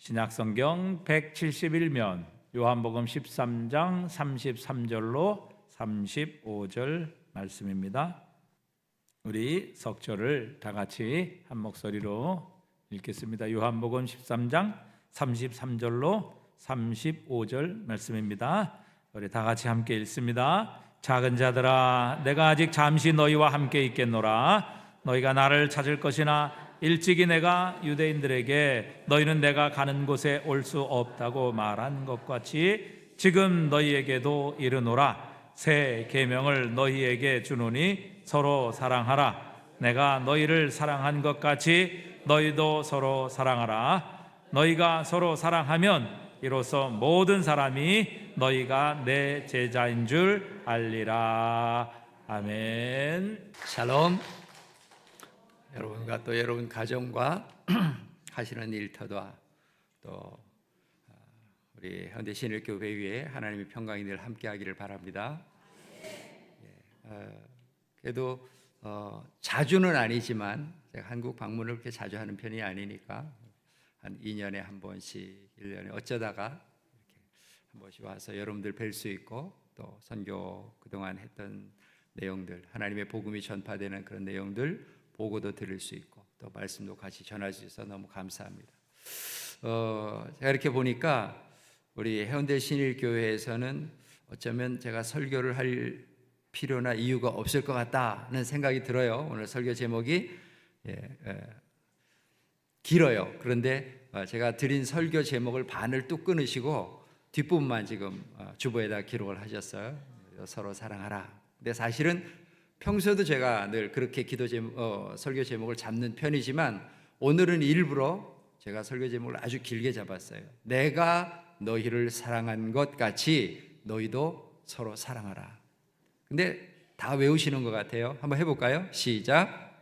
신약성경 171면 요한복음 13장 33절로 35절 말씀입니다. 우리 석절을 다 같이 한 목소리로 읽겠습니다. 요한복음 13장 33절로 35절 말씀입니다. 우리 다 같이 함께 읽습니다. 작은 자들아, 내가 아직 잠시 너희와 함께 있겠노라. 너희가 나를 찾을 것이나 일찍이 내가 유대인들에게 너희는 내가 가는 곳에 올 수 없다고 말한 것 같이 지금 너희에게도 이르노라. 새 계명을 너희에게 주노니 서로 사랑하라. 내가 너희를 사랑한 것 같이 너희도 서로 사랑하라. 너희가 서로 사랑하면 이로써 모든 사람이 너희가 내 제자인 줄 알리라. 아멘. 샬롬. 여러분과 또 여러분 가정과 하시는 일터와 또 우리 현대신일교회 위에 하나님의 평강이 늘 함께하기를 바랍니다. 그래도 자주는 아니지만 제가 한국 방문을 그렇게 자주 하는 편이 아니니까 한 2년에 한 번씩, 1년에 어쩌다가 이렇게 한 번씩 와서 여러분들 뵐 수 있고 또 선교 그동안 했던 내용들, 하나님의 복음이 전파되는 그런 내용들 보고도 들을 수 있고 또 말씀도 같이 전할 수 있어서 너무 감사합니다. 제가 이렇게 보니까 우리 해운대 신일교회에서는 어쩌면 제가 설교를 할 필요나 이유가 없을 것 같다는 생각이 들어요. 오늘 설교 제목이 길어요. 그런데 제가 드린 설교 제목을 반을 뚝 끊으시고 뒷부분만 지금 주보에다 기록을 하셨어요. 서로 사랑하라. 근데 사실은 평소에도 제가 늘 그렇게 설교 제목을 잡는 편이지만 오늘은 일부러 제가 설교 제목을 아주 길게 잡았어요. 내가 너희를 사랑한 것 같이 너희도 서로 사랑하라. 근데 다 외우시는 것 같아요. 한번 해볼까요? 시작.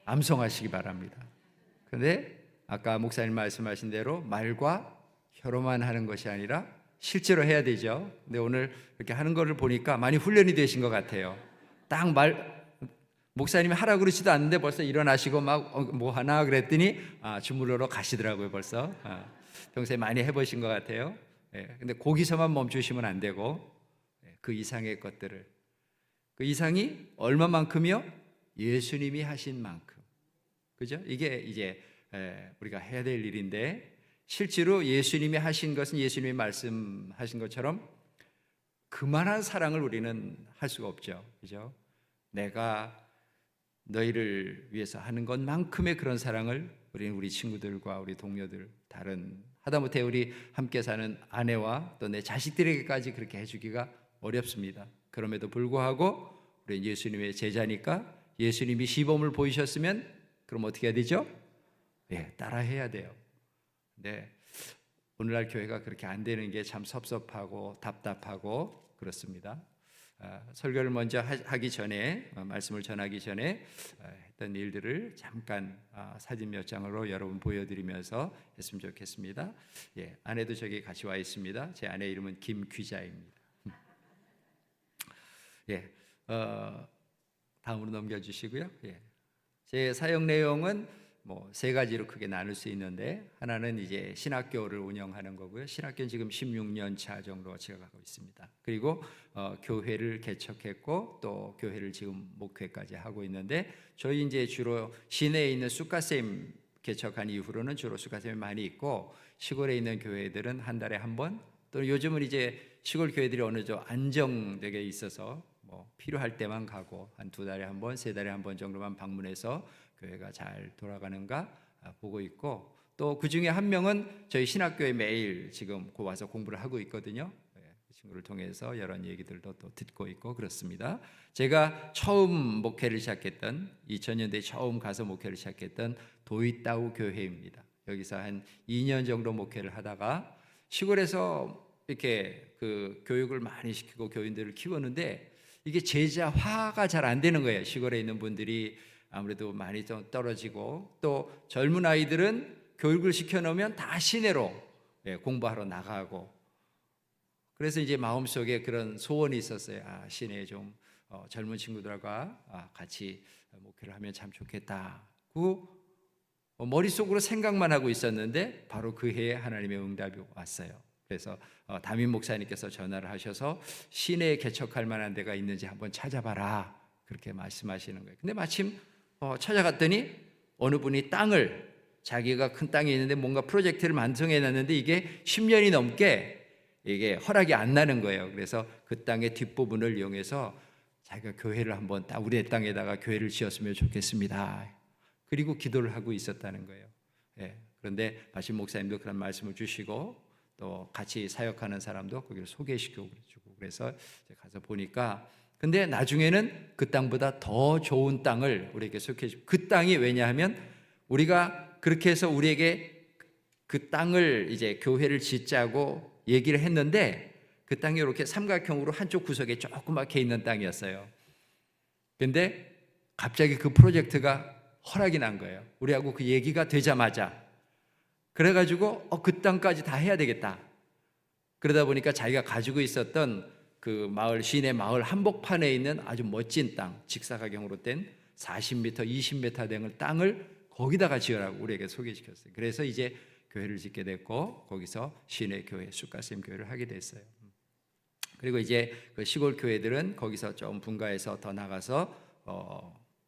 암송하시기 바랍니다. 그런데 아까 목사님 말씀하신 대로 말과 혀로만 하는 것이 아니라 실제로 해야 되죠. 근데 오늘 이렇게 하는 거를 보니까 많이 훈련이 되신 것 같아요. 딱 목사님이 하라고 그러지도 않는데 벌써 일어나시고 막 뭐 하나 그랬더니 주물러러 가시더라고요. 벌써 평소에 많이 해보신 것 같아요. 근데 거기서만 멈추시면 안 되고 그 이상의 것들을, 그 이상이 얼마만큼이요? 예수님이 하신 만큼. 그죠? 이게 이제 우리가 해야 될 일인데, 실제로 예수님이 하신 것은 예수님이 말씀하신 것처럼 그만한 사랑을 우리는 할 수가 없죠. 그죠? 내가 너희를 위해서 하는 것만큼의 그런 사랑을 우리는 우리 친구들과 우리 동료들, 다른 하다못해 우리 함께 사는 아내와 또 내 자식들에게까지 그렇게 해주기가 어렵습니다. 그럼에도 불구하고 우리는 예수님의 제자니까 예수님이 시범을 보이셨으면 그럼 어떻게 해야 되죠? 따라해야 돼요. 네, 오늘날 교회가 그렇게 안 되는 게 참 섭섭하고 답답하고 그렇습니다. 설교를 먼저 하기 전에, 말씀을 전하기 전에 했던 일들을 잠깐 사진 몇 장으로 여러분 보여드리면서 했으면 좋겠습니다. 아내도 저기 같이 와 있습니다. 제 아내 이름은 김귀자입니다. 다음으로 넘겨주시고요. 제 사역 내용은 세 가지로 크게 나눌 수 있는데, 하나는 이제 신학교를 운영하는 거고요. 신학교는 지금 16년 차 정도 지나가고 있습니다. 그리고 교회를 개척했고 또 교회를 지금 목회까지 하고 있는데, 저희 이제 주로 시내에 있는 쑥가쌤 개척한 이후로는 주로 쑥가쌤이 많이 있고, 시골에 있는 교회들은 한 달에 한 번, 또 요즘은 이제 시골 교회들이 어느 정도 안정되게 있어서 필요할 때만 가고 한 2달에 한 번, 3달에 한 번 정도만 방문해서 교회가 잘 돌아가는가 보고 있고, 또 그 중에 한 명은 저희 신학교에 매일 지금 와서 공부를 하고 있거든요. 그 친구를 통해서 여러 얘기들도 또 듣고 있고 그렇습니다. 제가 처음 목회를 시작했던 2000년대에 처음 가서 목회를 시작했던 도이따우 교회입니다. 여기서 한 2년 정도 목회를 하다가 시골에서 이렇게 그 교육을 많이 시키고 교인들을 키웠는데 이게 제자화가 잘 안 되는 거예요. 시골에 있는 분들이 아무래도 많이 좀 떨어지고, 또 젊은 아이들은 교육을 시켜놓으면 다 시내로 공부하러 나가고, 그래서 이제 마음속에 그런 소원이 있었어요. 시내에 좀 젊은 친구들과 같이 목회를 하면 참 좋겠다고 머릿속으로 생각만 하고 있었는데 바로 그 해에 하나님의 응답이 왔어요. 그래서 담임 목사님께서 전화를 하셔서 시내에 개척할 만한 데가 있는지 한번 찾아봐라 그렇게 말씀하시는 거예요. 근데 마침 찾아갔더니 어느 분이 땅을, 자기가 큰 땅이 있는데 뭔가 프로젝트를 완성해 놨는데 이게 10년이 넘게 이게 허락이 안 나는 거예요. 그래서 그 땅의 뒷부분을 이용해서 자기가 교회를 한번 우리 땅에다가 교회를 지었으면 좋겠습니다. 그리고 기도를 하고 있었다는 거예요. 예. 그런데 마침 목사님도 그런 말씀을 주시고 또 같이 사역하는 사람도 거기를 소개시켜주고 그래서 가서 보니까, 근데 나중에는 그 땅보다 더 좋은 땅을 우리에게 소개해주고, 그 땅이 왜냐하면 우리가 그렇게 해서 우리에게 그 땅을 이제 교회를 짓자고 얘기를 했는데 그 땅이 이렇게 삼각형으로 한쪽 구석에 조그맣게 있는 땅이었어요. 근데 갑자기 그 프로젝트가 허락이 난 거예요. 우리하고 그 얘기가 되자마자. 그래가지고 그 땅까지 다 해야 되겠다. 그러다 보니까 자기가 가지고 있었던 그 마을, 시내 마을 한복판에 있는 아주 멋진 땅, 직사각형으로 된 40m, 20m 되는 땅을 거기다가 지으라고 우리에게 소개시켰어요. 그래서 이제 교회를 짓게 됐고 거기서 시내 교회, 숫가슴 교회를 하게 됐어요. 그리고 이제 그 시골 교회들은 거기서 좀 분가해서 더 나가서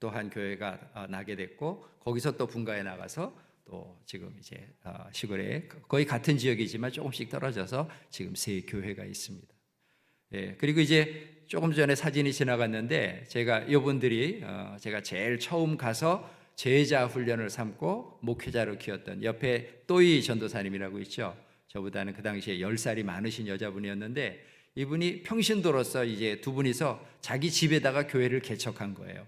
또 한 교회가 나게 됐고 거기서 또 분가해 나가서 또 지금 이제 시골에 거의 같은 지역이지만 조금씩 떨어져서 지금 세 교회가 있습니다. 예, 그리고 이제 조금 전에 사진이 지나갔는데 제가 이분들이 제가 제일 처음 가서 제자 훈련을 삼고 목회자로 키웠던 옆에 또이 전도사님이라고 있죠. 저보다는 그 당시에 10살이 많으신 여자분이었는데 이분이 평신도로서 이제 두 분이서 자기 집에다가 교회를 개척한 거예요.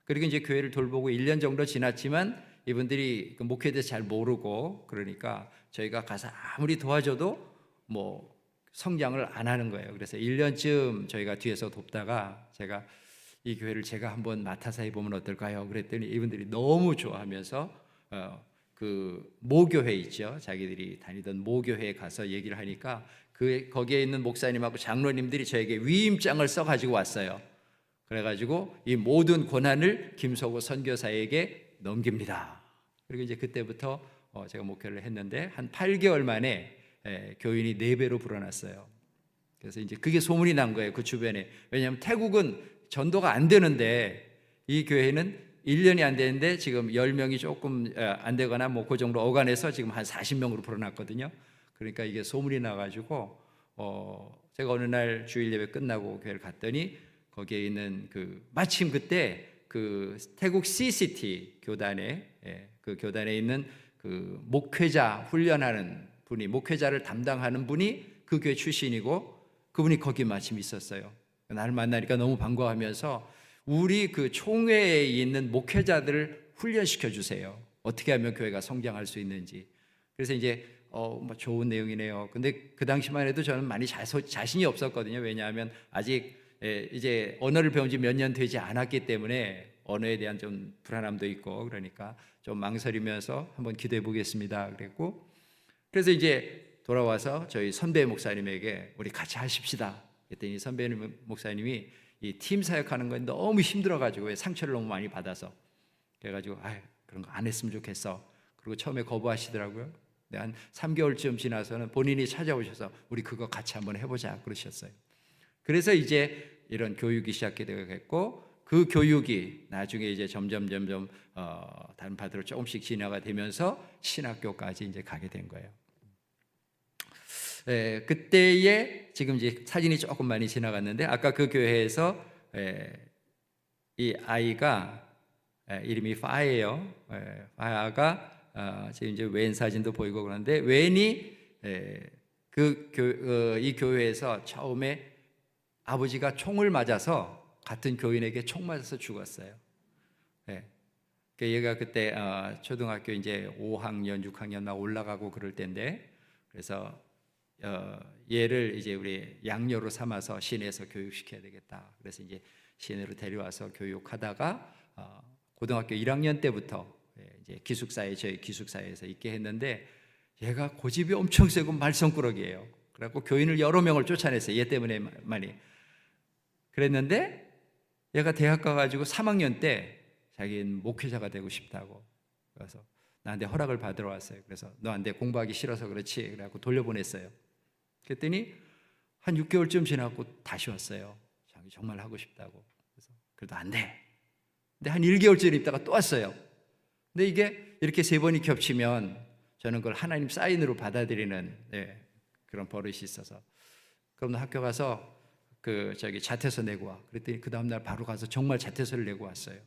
그리고 이제 교회를 돌보고 1년 정도 지났지만 이분들이 그 목회에 대해서 잘 모르고 그러니까 저희가 가서 아무리 도와줘도 뭐 성장을 안 하는 거예요. 그래서 1년쯤 저희가 뒤에서 돕다가 제가 이 교회를 제가 한번 맡아서 해보면 어떨까요? 그랬더니 이분들이 너무 좋아하면서 그 모교회 있죠. 자기들이 다니던 모교회에 가서 얘기를 하니까 거기에 있는 목사님하고 장로님들이 저에게 위임장을 써가지고 왔어요. 그래가지고 이 모든 권한을 김석호 선교사에게 넘깁니다. 그리고 이제 그때부터 제가 목회를 했는데 한 8개월 만에 교인이 4배로 불어났어요. 그래서 이제 그게 소문이 난 거예요. 그 주변에. 왜냐하면 태국은 전도가 안 되는데 이 교회는 1년이 안 되는데 지금 10명이 조금 안 되거나 뭐 그 정도 어간해서 지금 한 40명으로 불어났거든요. 그러니까 이게 소문이 나가지고 제가 어느 날 주일 예배 끝나고 교회를 갔더니 거기에 있는 마침 그때 그 태국 CCT 교단에 그 교단에 있는 그 목회자 훈련하는 분이, 목회자를 담당하는 분이 그 교회 출신이고 그분이 거기 마침 있었어요. 나를 만나니까 너무 반가워하면서 우리 그 총회에 있는 목회자들을 훈련시켜 주세요. 어떻게 하면 교회가 성장할 수 있는지. 그래서 이제 뭐 좋은 내용이네요. 근데 그 당시만 해도 저는 많이 자신이 없었거든요. 왜냐하면 아직 이제 언어를 배운 지 몇 년 되지 않았기 때문에 언어에 대한 좀 불안함도 있고 그러니까 좀 망설이면서 한번 기도해 보겠습니다. 그랬고 그래서 이제 돌아와서 저희 선배 목사님에게 우리 같이 하십시다. 그랬더니 선배 목사님이 이 팀 사역하는 건 너무 힘들어가지고 상처를 너무 많이 받아서 그래가지고 그런 거 안 했으면 좋겠어. 그리고 처음에 거부하시더라고요. 근데 한 3개월쯤 지나서는 본인이 찾아오셔서 우리 그거 같이 한번 해보자 그러셨어요. 그래서 이제 이런 교육이 시작이 되겠고 그 교육이 나중에 이제 점점 다른 파트로 조금씩 진화가 되면서 신학교까지 이제 가게 된 거예요. 그때에 지금 이제 사진이 조금 많이 지나갔는데 아까 그 교회에서 이 아이가 이름이 파예요. 파야가 지금 이제 웬 사진도 보이고 그러는데 웬이 이 교회에서 처음에 아버지가 총을 맞아서 같은 교인에게 총 맞아서 죽었어요. 얘가 그때 초등학교 이제 5학년, 6학년 막 올라가고 그럴 때인데 그래서 얘를 이제 우리 양녀로 삼아서 시내에서 교육시켜야 되겠다. 그래서 이제 시내로 데려와서 교육하다가 고등학교 1학년 때부터 이제 저희 기숙사에서 있게 했는데 얘가 고집이 엄청 세고 말썽꾸러기예요. 그래갖고 교인을 여러 명을 쫓아냈어요. 얘 때문에 많이. 그랬는데 얘가 대학 가가지고 3학년 때 자기는 목회자가 되고 싶다고. 그래서 나한테 허락을 받으러 왔어요. 그래서 너한테 공부하기 싫어서 그렇지. 그래갖고 돌려보냈어요. 그랬더니 한 6개월쯤 지나고 다시 왔어요. 자기 정말 하고 싶다고. 그래서 그래도 안 돼. 근데 한 1개월쯤 있다가 또 왔어요. 근데 이게 이렇게 3번이 겹치면 저는 그걸 하나님 사인으로 받아들이는 그런 버릇이 있어서, 그럼 너 학교 가서 자퇴서 내고 와. 그랬더니 그 다음날 바로 가서 정말 자퇴서를 내고 왔어요.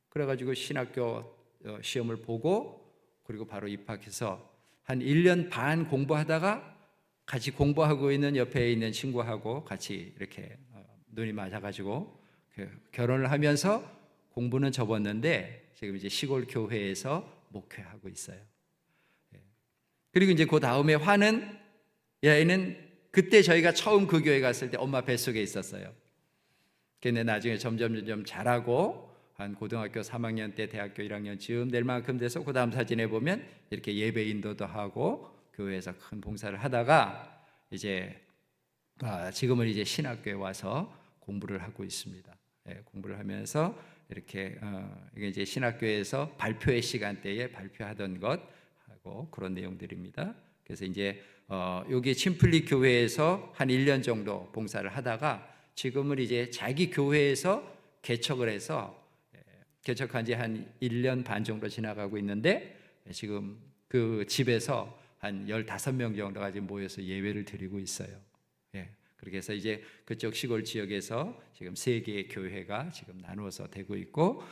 그래가지고 신학교 시험을 보고 그리고 바로 입학해서 한 1년 반 공부하다가 같이 공부하고 있는 옆에 있는 친구하고 같이 이렇게 눈이 맞아가지고 결혼을 하면서 공부는 접었는데 지금 이제 시골 교회에서 목회하고 있어요. 그리고 이제 그 다음에 화는 얘는 그때 저희가 처음 그 교회 갔을 때 엄마 뱃속에 있었어요. 근데 나중에 점점 자라고 한 고등학교 3학년 때 대학교 1학년쯤 될 만큼 돼서 그 다음 사진에 보면 이렇게 예배 인도도 하고 교회에서 큰 봉사를 하다가 이제 지금은 이제 신학교에 와서 공부를 하고 있습니다. 공부를 하면서 이렇게 이게 이제 신학교에서 발표회 시간대에 발표하던 것 하고 그런 내용들입니다. 그래서 이제 여기 침플리 교회에서 한 1년 정도 봉사를 하다가 지금은 이제 자기 교회에서 개척을 해서 개척한 지 한 1년 반 정도 지나가고 있는데 지금 그 집에서 한 15명 정도가 지금 모여서 예배를 드리고 있어요. 그렇게 해서 이제 그쪽 시골 지역에서 지금 3개의 교회가 지금 나누어서 되고 있고,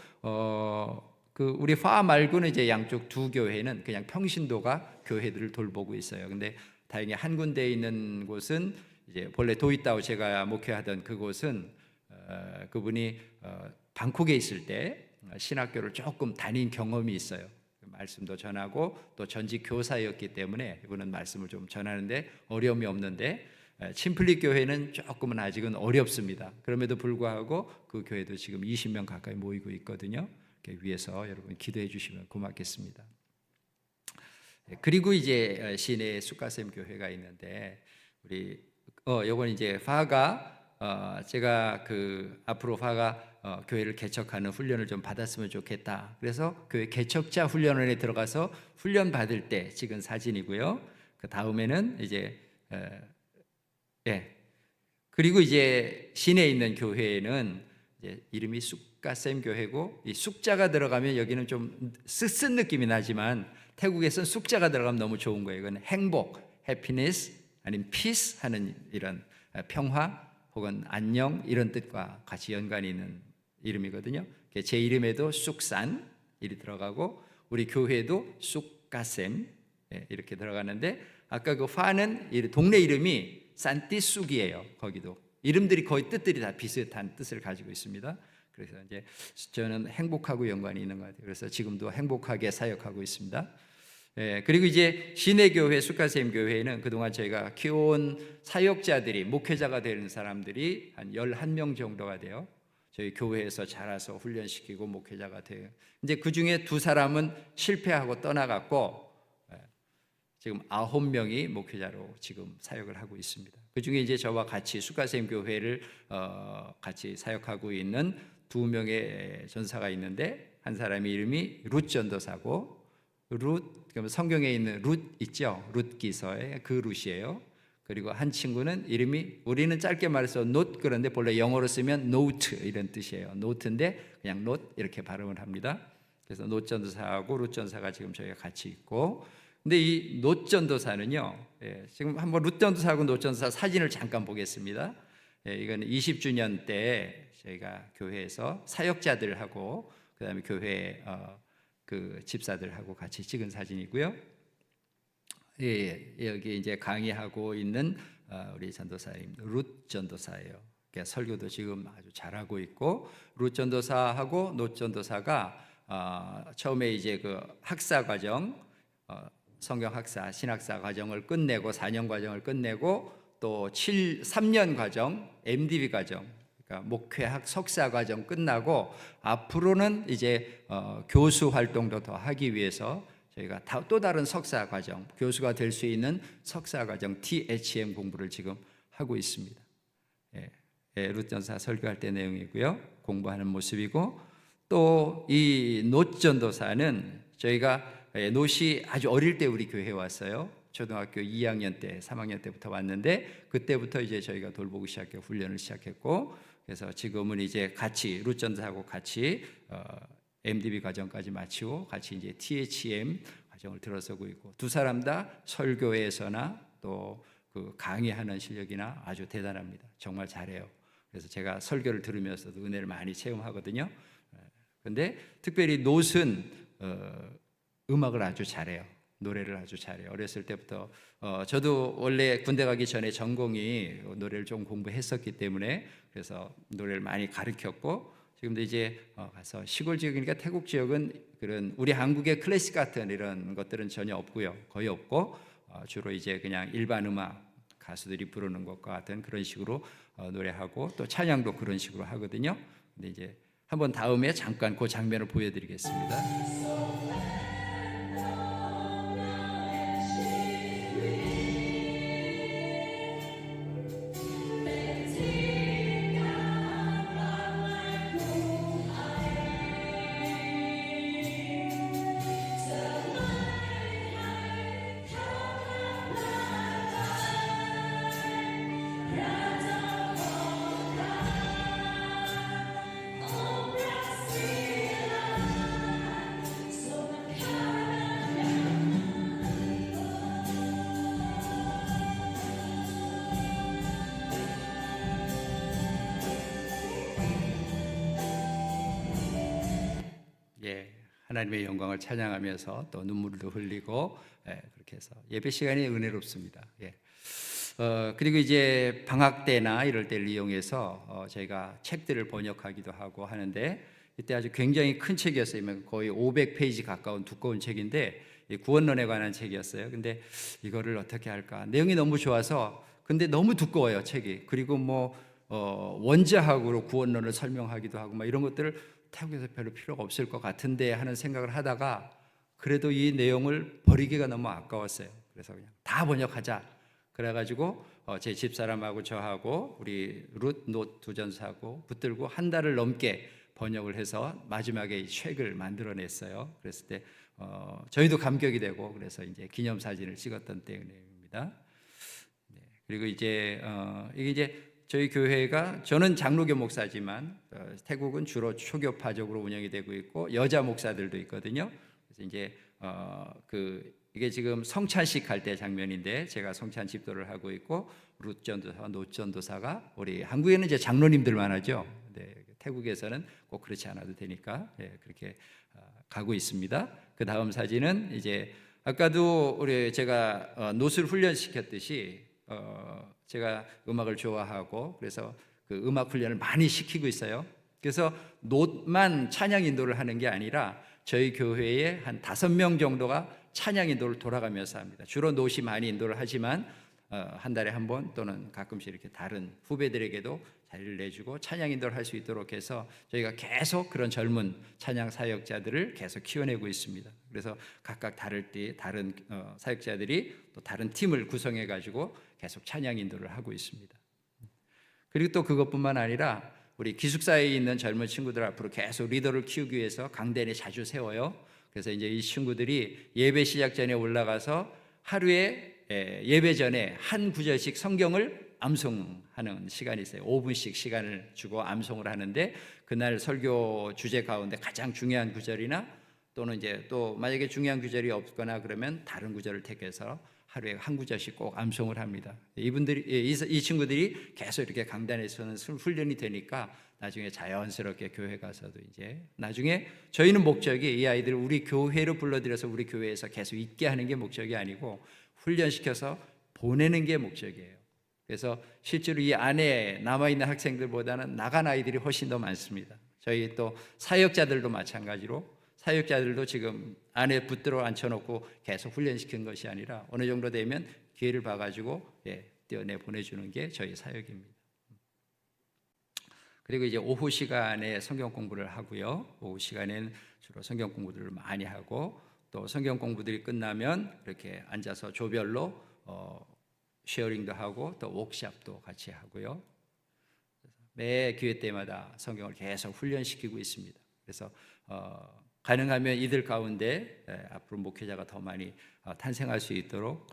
우리 파 말고는 이제 양쪽 2교회는 그냥 평신도가 교회들을 돌보고 있어요. 근데 다행히 한 군데 있는 곳은 이제 본래 도이따오 제가 목회하던 그곳은 그분이 방콕에 있을 때 신학교를 조금 다닌 경험이 있어요. 말씀도 전하고 또 전직 교사였기 때문에 이분은 말씀을 좀 전하는데 어려움이 없는데, 침플리 교회는 조금은 아직은 어렵습니다. 그럼에도 불구하고 그 교회도 지금 20명 가까이 모이고 있거든요. 위해서 여러분 기도해 주시면 고맙겠습니다. 그리고 이제 시내에 숫가셈 교회가 있는데 우리 요건 이제 파가 제가 앞으로 파가 교회를 개척하는 훈련을 좀 받았으면 좋겠다. 그래서 교회 개척자 훈련원에 들어가서 훈련 받을 때 찍은 사진이고요. 그 다음에는 이제 그리고 이제 시내에 있는 교회는 이제 이름이 숫가셈 교회고, 이 숫자가 들어가면 여기는 좀 쓴 느낌이 나지만 태국에서는 숫자가 들어가면 너무 좋은 거예요. 이건 행복, happiness 아니면 peace 하는 이런 평화 혹은 안녕 이런 뜻과 같이 연관이 있는 이름이거든요. 제 이름에도 쑥산 일이 들어가고 우리 교회도 쑥가셈 이렇게 들어가는데, 아까 그 파는 동네 이름이 산티쑥이에요. 거기도 이름들이 거의 뜻들이 다 비슷한 뜻을 가지고 있습니다. 그래서 이제 저는 행복하고 연관이 있는 것 같아요. 그래서 지금도 행복하게 사역하고 있습니다. 그리고 이제 시내교회 숫가셈 교회는 그동안 저희가 키워온 사역자들이 목회자가 되는 사람들이 한 11명 정도가 돼요. 저희 교회에서 자라서 훈련시키고 목회자가 돼요. 이제 그 중에 2사람은 실패하고 떠나갔고 지금 9명이 목회자로 지금 사역을 하고 있습니다. 그 중에 이제 저와 같이 숫가셈 교회를 같이 사역하고 있는 2명의 전사가 있는데, 한 사람의 이름이 룻 전도사고, 그러면 성경에 있는 룻 있죠? 룻 기서의 그 룻이에요. 그리고 한 친구는 이름이 우리는 짧게 말해서 not, 그런데 본래 영어로 쓰면 note 이런 뜻이에요. note인데 그냥 not 이렇게 발음을 합니다. 그래서 not 전도사하고 룻 전도사가 지금 저희가 같이 있고, 근데 이 not 전도사는요, 지금 한번 룻 전도사하고 not 전도사 사진을 잠깐 보겠습니다. 이건 20주년 때 저희가 교회에서 사역자들하고 그다음에 교회 그 집사들하고 같이 찍은 사진이고요. 여기 이제 강의하고 있는 우리 전도사님 룻 전도사예요. 설교도 지금 아주 잘하고 있고, 룻 전도사하고 노 전도사가 처음에 이제 그 학사 과정, 성경 학사, 신학사 과정을 끝내고 4년 과정을 끝내고 또 3년 과정, MDB 과정, 그러니까 목회학 석사 과정 끝나고 앞으로는 이제 교수 활동도 더 하기 위해서 저희가 또 다른 석사 과정, 교수가 될 수 있는 석사 과정 THM 공부를 지금 하고 있습니다. 룻 전사 설교할 때 내용이고요. 공부하는 모습이고, 또 이 노전도사는 저희가 노시 아주 어릴 때 우리 교회에 왔어요. 초등학교 2학년 때, 3학년 때부터 왔는데 그때부터 이제 저희가 돌보기 시작했고 훈련을 시작했고 그래서 지금은 이제 같이 룻전도사하고 같이 MDB 과정까지 마치고 같이 이제 THM 과정을 들어서고 있고 두 사람 다 설교회에서나 또 그 강의하는 실력이나 아주 대단합니다. 정말 잘해요. 그래서 제가 설교를 들으면서도 은혜를 많이 체험하거든요. 근데 특별히 놋은 음악을 아주 잘해요. 노래를 아주 잘해요. 어렸을 때부터 저도 원래 군대 가기 전에 전공이 노래를 좀 공부했었기 때문에 그래서 노래를 많이 가르쳤고 지금도 이제 가서 시골 지역이니까 태국 지역은 그런 우리 한국의 클래식 같은 이런 것들은 전혀 없고요. 거의 없고 주로 이제 그냥 일반 음악 가수들이 부르는 것과 같은 그런 식으로 노래하고 또 찬양도 그런 식으로 하거든요. 근데 이제 한번 다음에 잠깐 그 장면을 보여드리겠습니다. 예, 하나님의 영광을 찬양하면서 또 눈물도 흘리고 그렇게 해서 예배 시간이 은혜롭습니다. 예. 그리고 이제 방학 때나 이럴 때를 이용해서 저희가 책들을 번역하기도 하고 하는데 이때 아주 굉장히 큰 책이었어요. 거의 500페이지 가까운 두꺼운 책인데 구원론에 관한 책이었어요. 근데 이거를 어떻게 할까? 내용이 너무 좋아서 근데 너무 두꺼워요, 책이. 그리고 뭐 원자학으로 구원론을 설명하기도 하고 막 이런 것들을 태국에서 별로 필요가 없을 것 같은데 하는 생각을 하다가 그래도 이 내용을 버리기가 너무 아까웠어요. 그래서 그냥 다 번역하자. 그래가지고 제 집사람하고 저하고 우리 룻 두 전사하고 붙들고 한 달을 넘게 번역을 해서 마지막에 이 책을 만들어냈어요. 그랬을 때 저희도 감격이 되고 그래서 이제 기념사진을 찍었던 때입니다. 네, 그리고 이제 이게 이제 저희 교회가 저는 장로교 목사지만 태국은 주로 초교파적으로 운영이 되고 있고 여자 목사들도 있거든요. 그래서 이제 이게 지금 성찬식 할 때 장면인데 제가 성찬 집도를 하고 있고 룻 전도사, 노 전도사가 우리 한국에는 이제 장로님들만 하죠. 네, 태국에서는 꼭 그렇지 않아도 되니까 그렇게 가고 있습니다. 그 다음 사진은 이제 아까도 제가 노술 훈련시켰듯이 제가 음악을 좋아하고 그래서 그 음악 훈련을 많이 시키고 있어요. 그래서 놋만 찬양 인도를 하는 게 아니라 저희 교회에 한 5명 정도가 찬양 인도를 돌아가면서 합니다. 주로 놋이 많이 인도를 하지만 한 달에 한 번 또는 가끔씩 이렇게 다른 후배들에게도 자리를 내주고 찬양 인도를 할 수 있도록 해서 저희가 계속 그런 젊은 찬양 사역자들을 계속 키워내고 있습니다. 그래서 각각 다른 사역자들이 또 다른 팀을 구성해 가지고 계속 찬양 인도를 하고 있습니다. 그리고 또 그것뿐만 아니라 우리 기숙사에 있는 젊은 친구들 앞으로 계속 리더를 키우기 위해서 강단에 자주 세워요. 그래서 이제 이 친구들이 예배 시작 전에 올라가서 하루에 예배 전에 한 구절씩 성경을 암송하는 시간이 있어요. 5분씩 시간을 주고 암송을 하는데 그날 설교 주제 가운데 가장 중요한 구절이나 또는 이제 또 만약에 중요한 구절이 없거나 그러면 다른 구절을 택해서 하루에 한 구절씩 꼭 암송을 합니다. 이 친구들이 계속 이렇게 강단에서는 훈련이 되니까 나중에 자연스럽게 교회 가서도 이제 나중에 저희는 목적이 이 아이들을 우리 교회로 불러들여서 우리 교회에서 계속 있게 하는 게 목적이 아니고 훈련시켜서 보내는 게 목적이에요. 그래서 실제로 이 안에 남아있는 학생들보다는 나간 아이들이 훨씬 더 많습니다. 저희 또 사역자들도 마찬가지로 사역자들도 지금 안에 붙들어 앉혀놓고 계속 훈련시키는 것이 아니라 어느 정도 되면 기회를 봐가지고 떼어내 보내주는 게 저희 사역입니다. 그리고 이제 오후 시간에 성경 공부를 하고요. 오후 시간에는 주로 성경 공부들을 많이 하고 또 성경 공부들이 끝나면 이렇게 앉아서 조별로 쉐어링도 하고 또 워크숍도 같이 하고요. 매 기회 때마다 성경을 계속 훈련시키고 있습니다. 그래서 가능하면 이들 가운데 앞으로 목회자가 더 많이 탄생할 수 있도록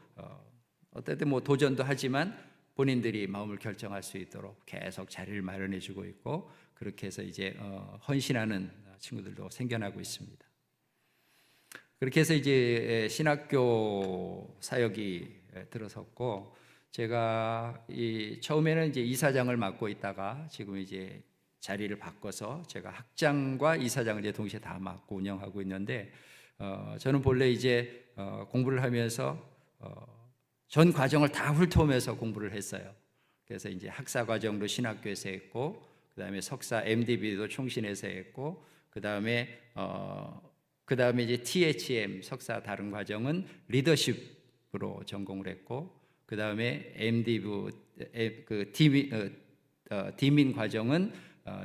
어쨌든 뭐 도전도 하지만 본인들이 마음을 결정할 수 있도록 계속 자리를 마련해 주고 있고, 그렇게 해서 이제 헌신하는 친구들도 생겨나고 있습니다. 그렇게 해서 이제 신학교 사역이 들어섰고, 제가 처음에는 이제 이사장을 맡고 있다가 지금 이제 자리를 바꿔서 제가 학장과 이사장을 이제 동시에 다 맡고 운영하고 있는데, 저는 본래 이제 공부를 하면서 전 과정을 다 훑어오면서 공부를 했어요. 그래서 이제 학사 과정도 신학교에서 했고, 그 다음에 석사 MDB도 총신에서 했고, 그 다음에 이제 THM 석사 다른 과정은 리더십으로 전공을 했고, 그 다음에 MDB 그 디민 과정은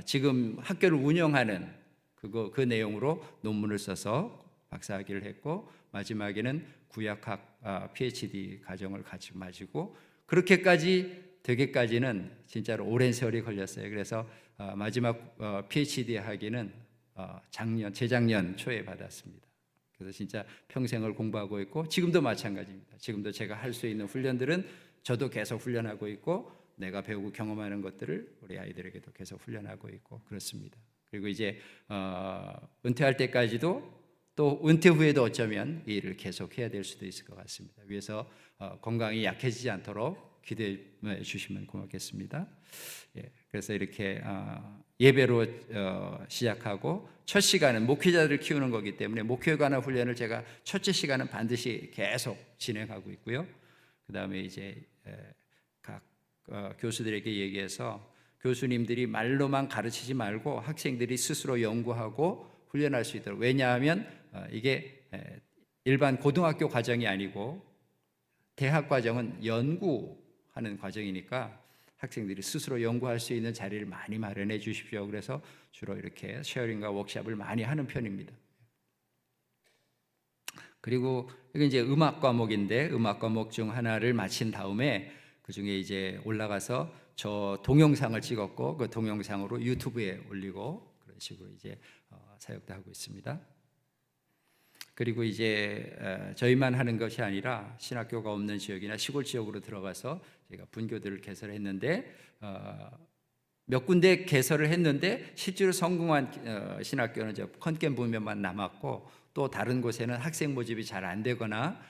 지금 학교를 운영하는 그 내용으로 논문을 써서 박사학위를 했고, 마지막에는 구약학 PhD 과정을 같이 마치고, 그렇게까지 되기까지는 진짜로 오랜 세월이 걸렸어요. 그래서 마지막 PhD 학위는 재작년 초에 받았습니다. 그래서 진짜 평생을 공부하고 있고, 지금도 마찬가지입니다. 지금도 제가 할 수 있는 훈련들은 저도 계속 훈련하고 있고, 내가 배우고 경험하는 것들을 우리 아이들에게도 계속 훈련하고 있고 그렇습니다. 그리고 이제 은퇴할 때까지도, 또 은퇴 후에도 어쩌면 이 일을 계속 해야 될 수도 있을 것 같습니다. 위해서 건강이 약해지지 않도록 기도해 주시면 고맙겠습니다. 그래서 이렇게 예배로 시작하고, 첫 시간은 목회자들을 키우는 거기 때문에 목회에 관한 훈련을 제가 첫째 시간은 반드시 계속 진행하고 있고요. 그 다음에 이제 각 교수들에게 얘기해서, 교수님들이 말로만 가르치지 말고 학생들이 스스로 연구하고 훈련할 수 있도록. 왜냐하면 이게 일반 고등학교 과정이 아니고 대학 과정은 연구하는 과정이니까 학생들이 스스로 연구할 수 있는 자리를 많이 마련해 주십시오. 그래서 주로 이렇게 쉐어링과 워크숍을 많이 하는 편입니다. 그리고 이게 이제 음악 과목인데, 음악 과목 중 하나를 마친 다음에 그 중에 이제 올라가서 저 동영상을 찍었고, 그 동영상으로 유튜브에 올리고, 그런 식으로 이제 사역도 하고 있습니다. 그리고 이제 저희만 하는 것이 아니라 신학교가 없는 지역이나 시골 지역으로 들어가서 저희가 분교들을 개설했는데, 몇 군데 개설을 했는데 실제로 성공한 신학교는 저 컨겜 부면만 남았고, 또 다른 곳에는 학생 모집이 잘 안 되거나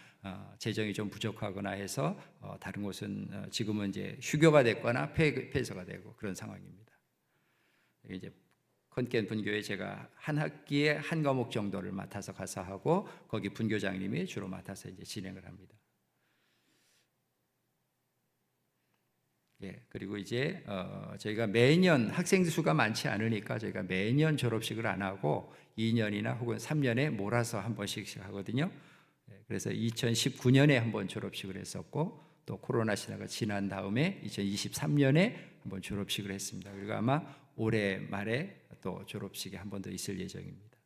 재정이 좀 부족하거나 해서 다른 곳은 지금은 이제 휴교가 됐거나 폐쇄가 되고 그런 상황입니다. 이제 컨겜 분교에 제가 한 학기에 한 과목 정도를 맡아서 가서 하고, 거기 분교장님이 주로 맡아서 이제 진행을 합니다. 그리고 이제 저희가 매년 학생 수가 많지 않으니까 저희가 매년 졸업식을 안 하고 2년이나 혹은 3년에 몰아서 한 번씩 하거든요. 그래서 2019년에 한 번 졸업식을 했었고, 또 코로나 시대가 지난 다음에 2023년에 한 번 졸업식을 했습니다. 그리고 아마 올해 말에 또 졸업식이 한 번 더 있을 예정입니다.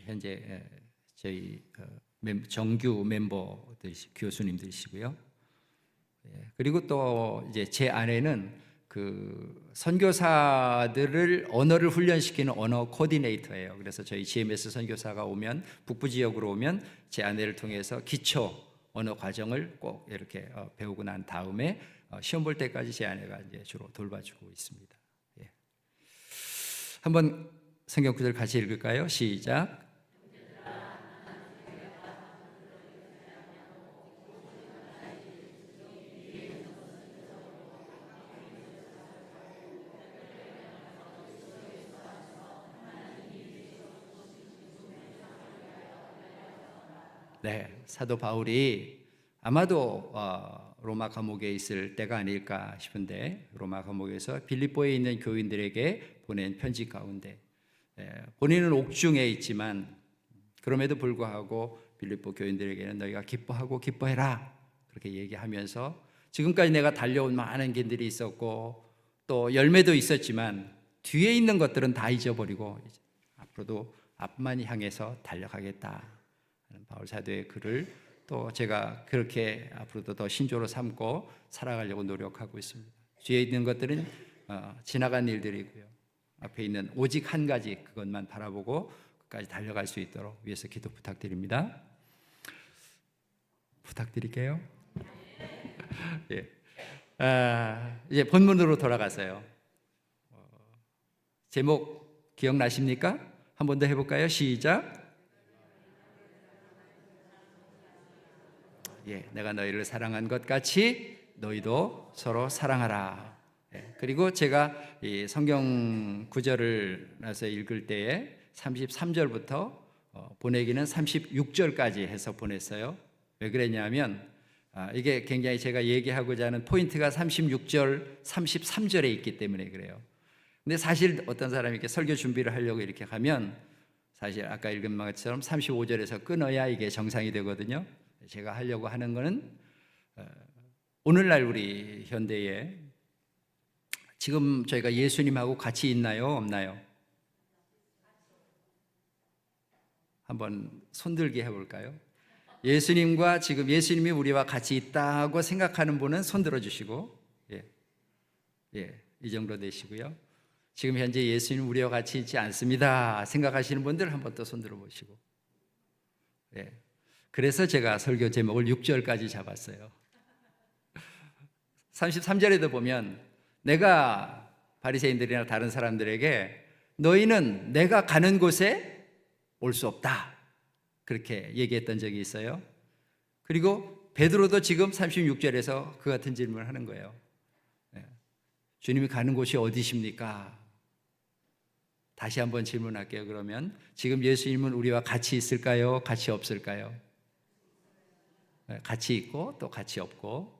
현재 저희 정규 멤버들 교수님들이시고요. 그리고 또 이제 제 아내는 그 선교사들을 언어를 훈련시키는 언어 코디네이터예요. 그래서 저희 GMS 선교사가 오면, 북부 지역으로 오면 제 아내를 통해서 기초 언어 과정을 꼭 이렇게 배우고 난 다음에 시험 볼 때까지 제 아내가 이제 주로 돌봐주고 있습니다. 한번 성경 구절 같이 읽을까요? 시작. 네, 사도 바울이 아마도 로마 감옥에 있을 때가 아닐까 싶은데, 로마 감옥에서 빌립보에 있는 교인들에게 보낸 편지 가운데, 본인은 옥중에 있지만 그럼에도 불구하고 빌립보 교인들에게는 너희가 기뻐하고 기뻐해라, 그렇게 얘기하면서, 지금까지 내가 달려온 많은 길들이 있었고 또 열매도 있었지만 뒤에 있는 것들은 다 잊어버리고 앞으로도 앞만 향해서 달려가겠다 하는 바울 사도의 글을 또 제가 그렇게 앞으로도 더 신조로 삼고 살아가려고 노력하고 있습니다. 뒤에 있는 것들은 지나간 일들이고요. 앞에 있는 오직 한 가지 그것만 바라보고 끝까지 달려갈 수 있도록 위해서 기도 부탁드립니다. 부탁드릴게요. 예. 이제 본문으로 돌아가서요. 제목 기억나십니까? 한 번 더 해볼까요? 시작. 예, 내가 너희를 사랑한 것 같이 너희도 서로 사랑하라. 예, 그리고 제가 이 성경 구절을 나서 읽을 때에 33절부터 보내기는 36절까지 해서 보냈어요. 왜 그랬냐면 이게 굉장히 제가 얘기하고자 하는 포인트가 36절, 33절에 있기 때문에 그래요. 근데 사실 어떤 사람이 이렇게 설교 준비를 하려고 이렇게 가면 사실 아까 읽은 것처럼 35절에서 끊어야 이게 정상이 되거든요. 제가 하려고 하는 거는 오늘날 우리 현대에 지금 저희가 예수님하고 같이 있나요? 없나요? 한번 손들기 해볼까요? 예수님과 지금 예수님이 우리와 같이 있다고 생각하는 분은 손들어 주시고, 이 정도 되시고요. 지금 현재 예수님 우리와 같이 있지 않습니다 생각하시는 분들 한번 또 손들어 보시고, 그래서 제가 설교 제목을 6절까지 잡았어요. 33절에도 보면 내가 바리새인들이나 다른 사람들에게 너희는 내가 가는 곳에 올 수 없다 그렇게 얘기했던 적이 있어요. 그리고 베드로도 지금 36절에서 그 같은 질문을 하는 거예요. 주님이 가는 곳이 어디십니까? 다시 한번 질문할게요. 그러면 지금 예수님은 우리와 같이 있을까요? 같이 없을까요? 같이 있고 또 같이 없고,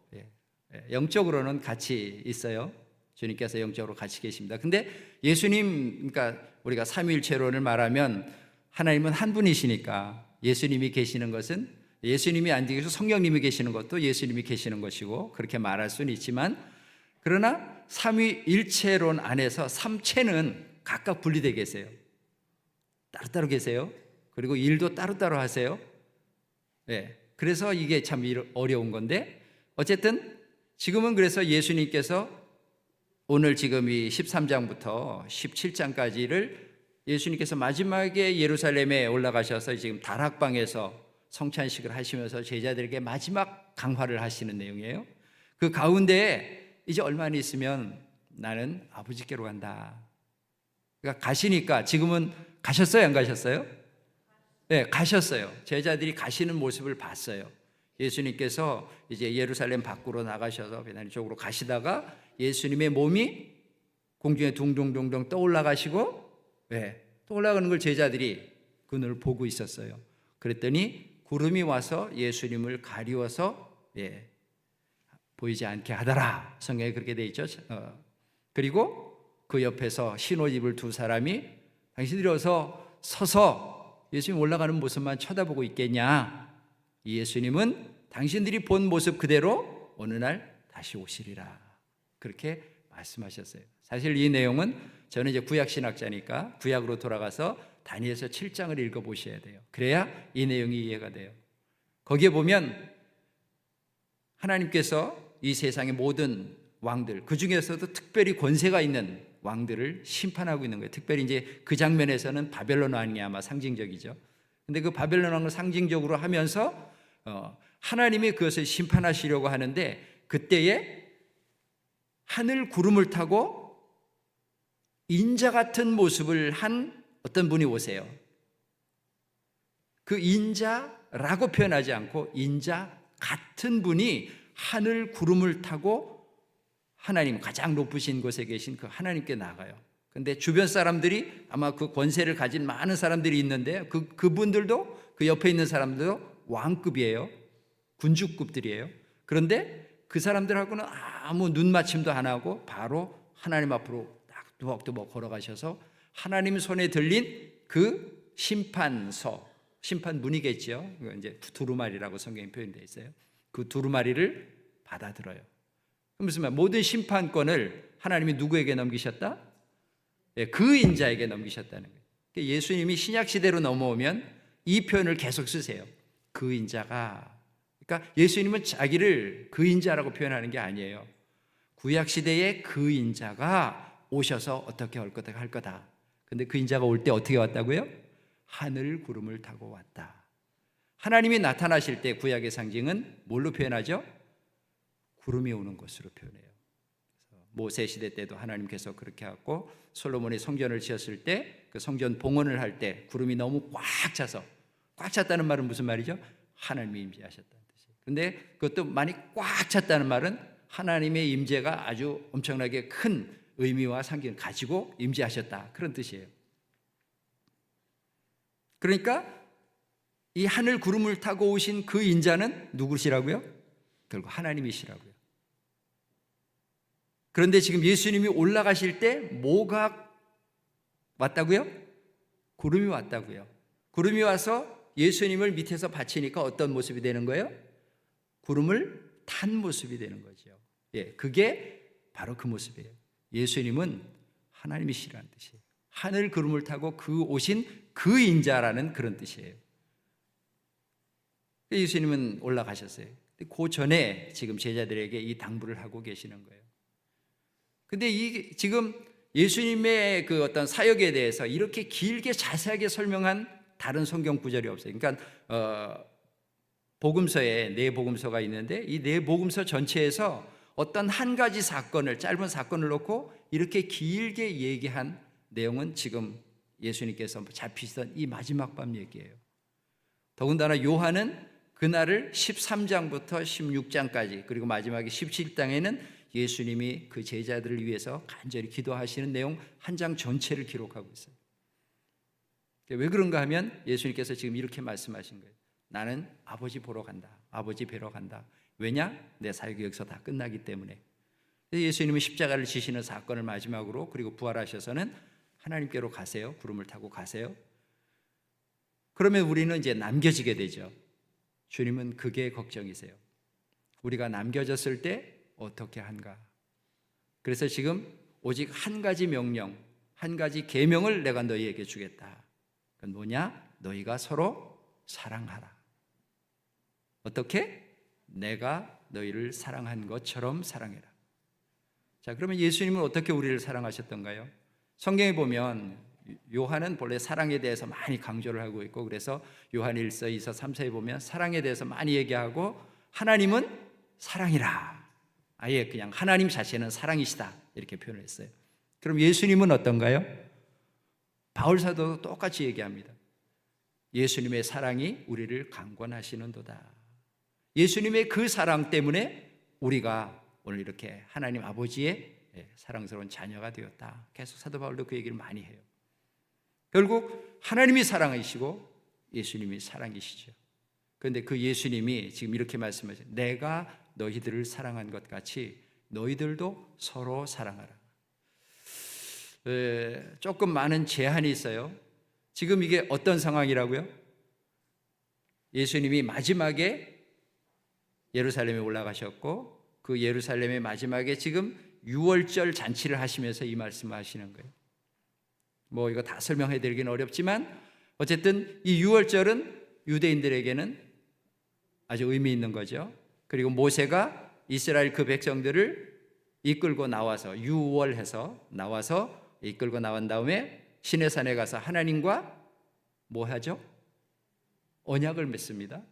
영적으로는 같이 있어요. 주님께서 영적으로 같이 계십니다. 근데 예수님, 그러니까 우리가 삼위일체론을 말하면 하나님은 한 분이시니까 예수님이 계시는 것은 예수님이 안 계시고 성령님이 계시는 것도 예수님이 계시는 것이고 그렇게 말할 수는 있지만, 그러나 삼위일체론 안에서 삼체는 각각 분리되어 계세요. 따로따로 계세요. 그리고 일도 따로따로 하세요. 그래서 이게 참 어려운 건데, 어쨌든 지금은 그래서 예수님께서 오늘 지금 이 13장부터 17장까지를 예수님께서 마지막에 예루살렘에 올라가셔서 지금 다락방에서 성찬식을 하시면서 제자들에게 마지막 강화를 하시는 내용이에요. 그 가운데에 이제 얼마 있으면 나는 아버지께로 간다. 그러니까 가시니까 지금은 가셨어요? 안 가셨어요? 네, 가셨어요. 제자들이 가시는 모습을 봤어요. 예수님께서 이제 예루살렘 밖으로 나가셔서 베다니 쪽으로 가시다가 예수님의 몸이 공중에 둥둥둥둥 떠올라가시고, 떠올라가는 걸 제자들이 그늘을 보고 있었어요. 그랬더니 구름이 와서 예수님을 가리워서 보이지 않게 하더라. 성경에 그렇게 돼 있죠. 그리고 그 옆에서 흰옷 입을 두 사람이 당신들이 어서 서서 예수님 올라가는 모습만 쳐다보고 있겠냐. 예수님은 당신들이 본 모습 그대로 어느 날 다시 오시리라. 그렇게 말씀하셨어요. 사실 이 내용은 저는 이제 구약신학자니까 구약으로 돌아가서 다니엘서 7장을 읽어보셔야 돼요. 그래야 이 내용이 이해가 돼요. 거기에 보면 하나님께서 이 세상의 모든 왕들, 그 중에서도 특별히 권세가 있는 왕들을 심판하고 있는 거예요. 특별히 이제 그 장면에서는 바벨론 왕이 아마 상징적이죠. 근데 그 바벨론 왕을 상징적으로 하면서 하나님이 그것을 심판하시려고 하는데, 그때에 하늘 구름을 타고 인자 같은 모습을 한 어떤 분이 오세요. 그 인자라고 표현하지 않고 인자 같은 분이 하늘 구름을 타고 하나님 가장 높으신 곳에 계신 그 하나님께 나가요. 근데 주변 사람들이 아마 그 권세를 가진 많은 사람들이 있는데 그분들도 그 옆에 있는 사람들도 왕급이에요. 군주급들이에요. 그런데 그 사람들하고는 아무 눈맞춤도 안 하고 바로 하나님 앞으로 딱 두벅두벅 걸어가셔서 하나님 손에 들린 그 심판서, 심판문이겠죠. 이제 두루마리라고 성경에 표현되어 있어요. 그 두루마리를 받아들어요. 무슨 말? 모든 심판권을 하나님이 누구에게 넘기셨다? 그 인자에게 넘기셨다는 거예요. 예수님이 신약 시대로 넘어오면 이 표현을 계속 쓰세요. 그 인자가 그러니까 예수님은 자기를 그 인자라고 표현하는 게 아니에요. 구약 시대의 그 인자가 오셔서 어떻게 할 거다. 근데 그 인자가 올 때 어떻게 왔다고요? 하늘 구름을 타고 왔다. 하나님이 나타나실 때 구약의 상징은 뭘로 표현하죠? 구름이 오는 것으로 표현해요. 모세 시대 때도 하나님께서 그렇게 하고, 솔로몬이 성전을 지었을 때 그 성전 봉헌을 할 때 구름이 너무 꽉 찼다는 말은 무슨 말이죠? 하나님이 임재하셨다는 뜻이에요. 근데 그것도 많이 꽉 찼다는 말은 하나님의 임재가 아주 엄청나게 큰 의미와 상징을 가지고 임재하셨다, 그런 뜻이에요. 그러니까 이 하늘 구름을 타고 오신 그 인자는 누구시라고요? 결국 하나님이시라고요. 그런데 지금 예수님이 올라가실 때 뭐가 왔다고요? 구름이 왔다고요. 구름이 와서 예수님을 밑에서 받치니까 어떤 모습이 되는 거예요? 구름을 탄 모습이 되는 거죠. 예, 그게 바로 그 모습이에요. 예수님은 하나님이시라는 뜻이에요. 하늘 구름을 타고 그 오신 그 인자라는 그런 뜻이에요. 예수님은 올라가셨어요. 그 전에 지금 제자들에게 이 당부를 하고 계시는 거예요. 근데 이 지금 예수님의 그 어떤 사역에 대해서 이렇게 길게 자세하게 설명한 다른 성경 구절이 없어요. 그러니까 복음서에 네 복음서가 있는데 이 네 복음서 전체에서 어떤 한 가지 사건을, 짧은 사건을 놓고 이렇게 길게 얘기한 내용은 지금 예수님께서 잡히시던 이 마지막 밤 얘기예요. 더군다나 요한은 그날을 13장부터 16장까지, 그리고 마지막에 17장에는 예수님이 그 제자들을 위해서 간절히 기도하시는 내용 한 장 전체를 기록하고 있어요. 왜 그런가 하면 예수님께서 지금 이렇게 말씀하신 거예요. 나는 아버지 보러 간다. 아버지 뵈러 간다. 왜냐? 내 사역이 여기서 다 끝나기 때문에. 예수님은 십자가를 지시는 사건을 마지막으로, 그리고 부활하셔서는 하나님께로 가세요. 구름을 타고 가세요. 그러면 우리는 이제 남겨지게 되죠. 주님은 그게 걱정이세요. 우리가 남겨졌을 때 어떻게 한가? 그래서 지금 오직 한 가지 명령, 한 가지 계명을 내가 너희에게 주겠다. 그건 뭐냐? 너희가 서로 사랑하라. 어떻게? 내가 너희를 사랑한 것처럼 사랑해라. 자, 그러면 예수님은 어떻게 우리를 사랑하셨던가요? 성경에 보면 요한은 본래 사랑에 대해서 많이 강조를 하고 있고, 그래서 요한 1서, 2서, 3서에 보면 사랑에 대해서 많이 얘기하고, 하나님은 사랑이라. 아예 그냥 하나님 자체는 사랑이시다, 이렇게 표현을 했어요. 그럼 예수님은 어떤가요? 바울 사도도 똑같이 얘기합니다. 예수님의 사랑이 우리를 강권하시는도다. 예수님의 그 사랑 때문에 우리가 오늘 이렇게 하나님 아버지의 사랑스러운 자녀가 되었다. 계속 사도 바울도 그 얘기를 많이 해요. 결국 하나님이 사랑이시고 예수님이 사랑이시죠. 그런데 그 예수님이 지금 이렇게 말씀하세요. 내가 너희들을 사랑한 것 같이 너희들도 서로 사랑하라. 조금 많은 제한이 있어요. 지금 이게 어떤 상황이라고요? 예수님이 마지막에 예루살렘에 올라가셨고, 그 예루살렘의 마지막에 지금 유월절 잔치를 하시면서 이 말씀을 하시는 거예요. 뭐 이거 다 설명해 드리기는 어렵지만 어쨌든 이 유월절은 유대인들에게는 아주 의미 있는 거죠. 그리고 모세가 이스라엘 그 백성들을 이끌고 나와서, 유월해서 나와서 이끌고 나온 다음에 시내산에 가서 하나님과 뭐 하죠? 언약을 맺습니다.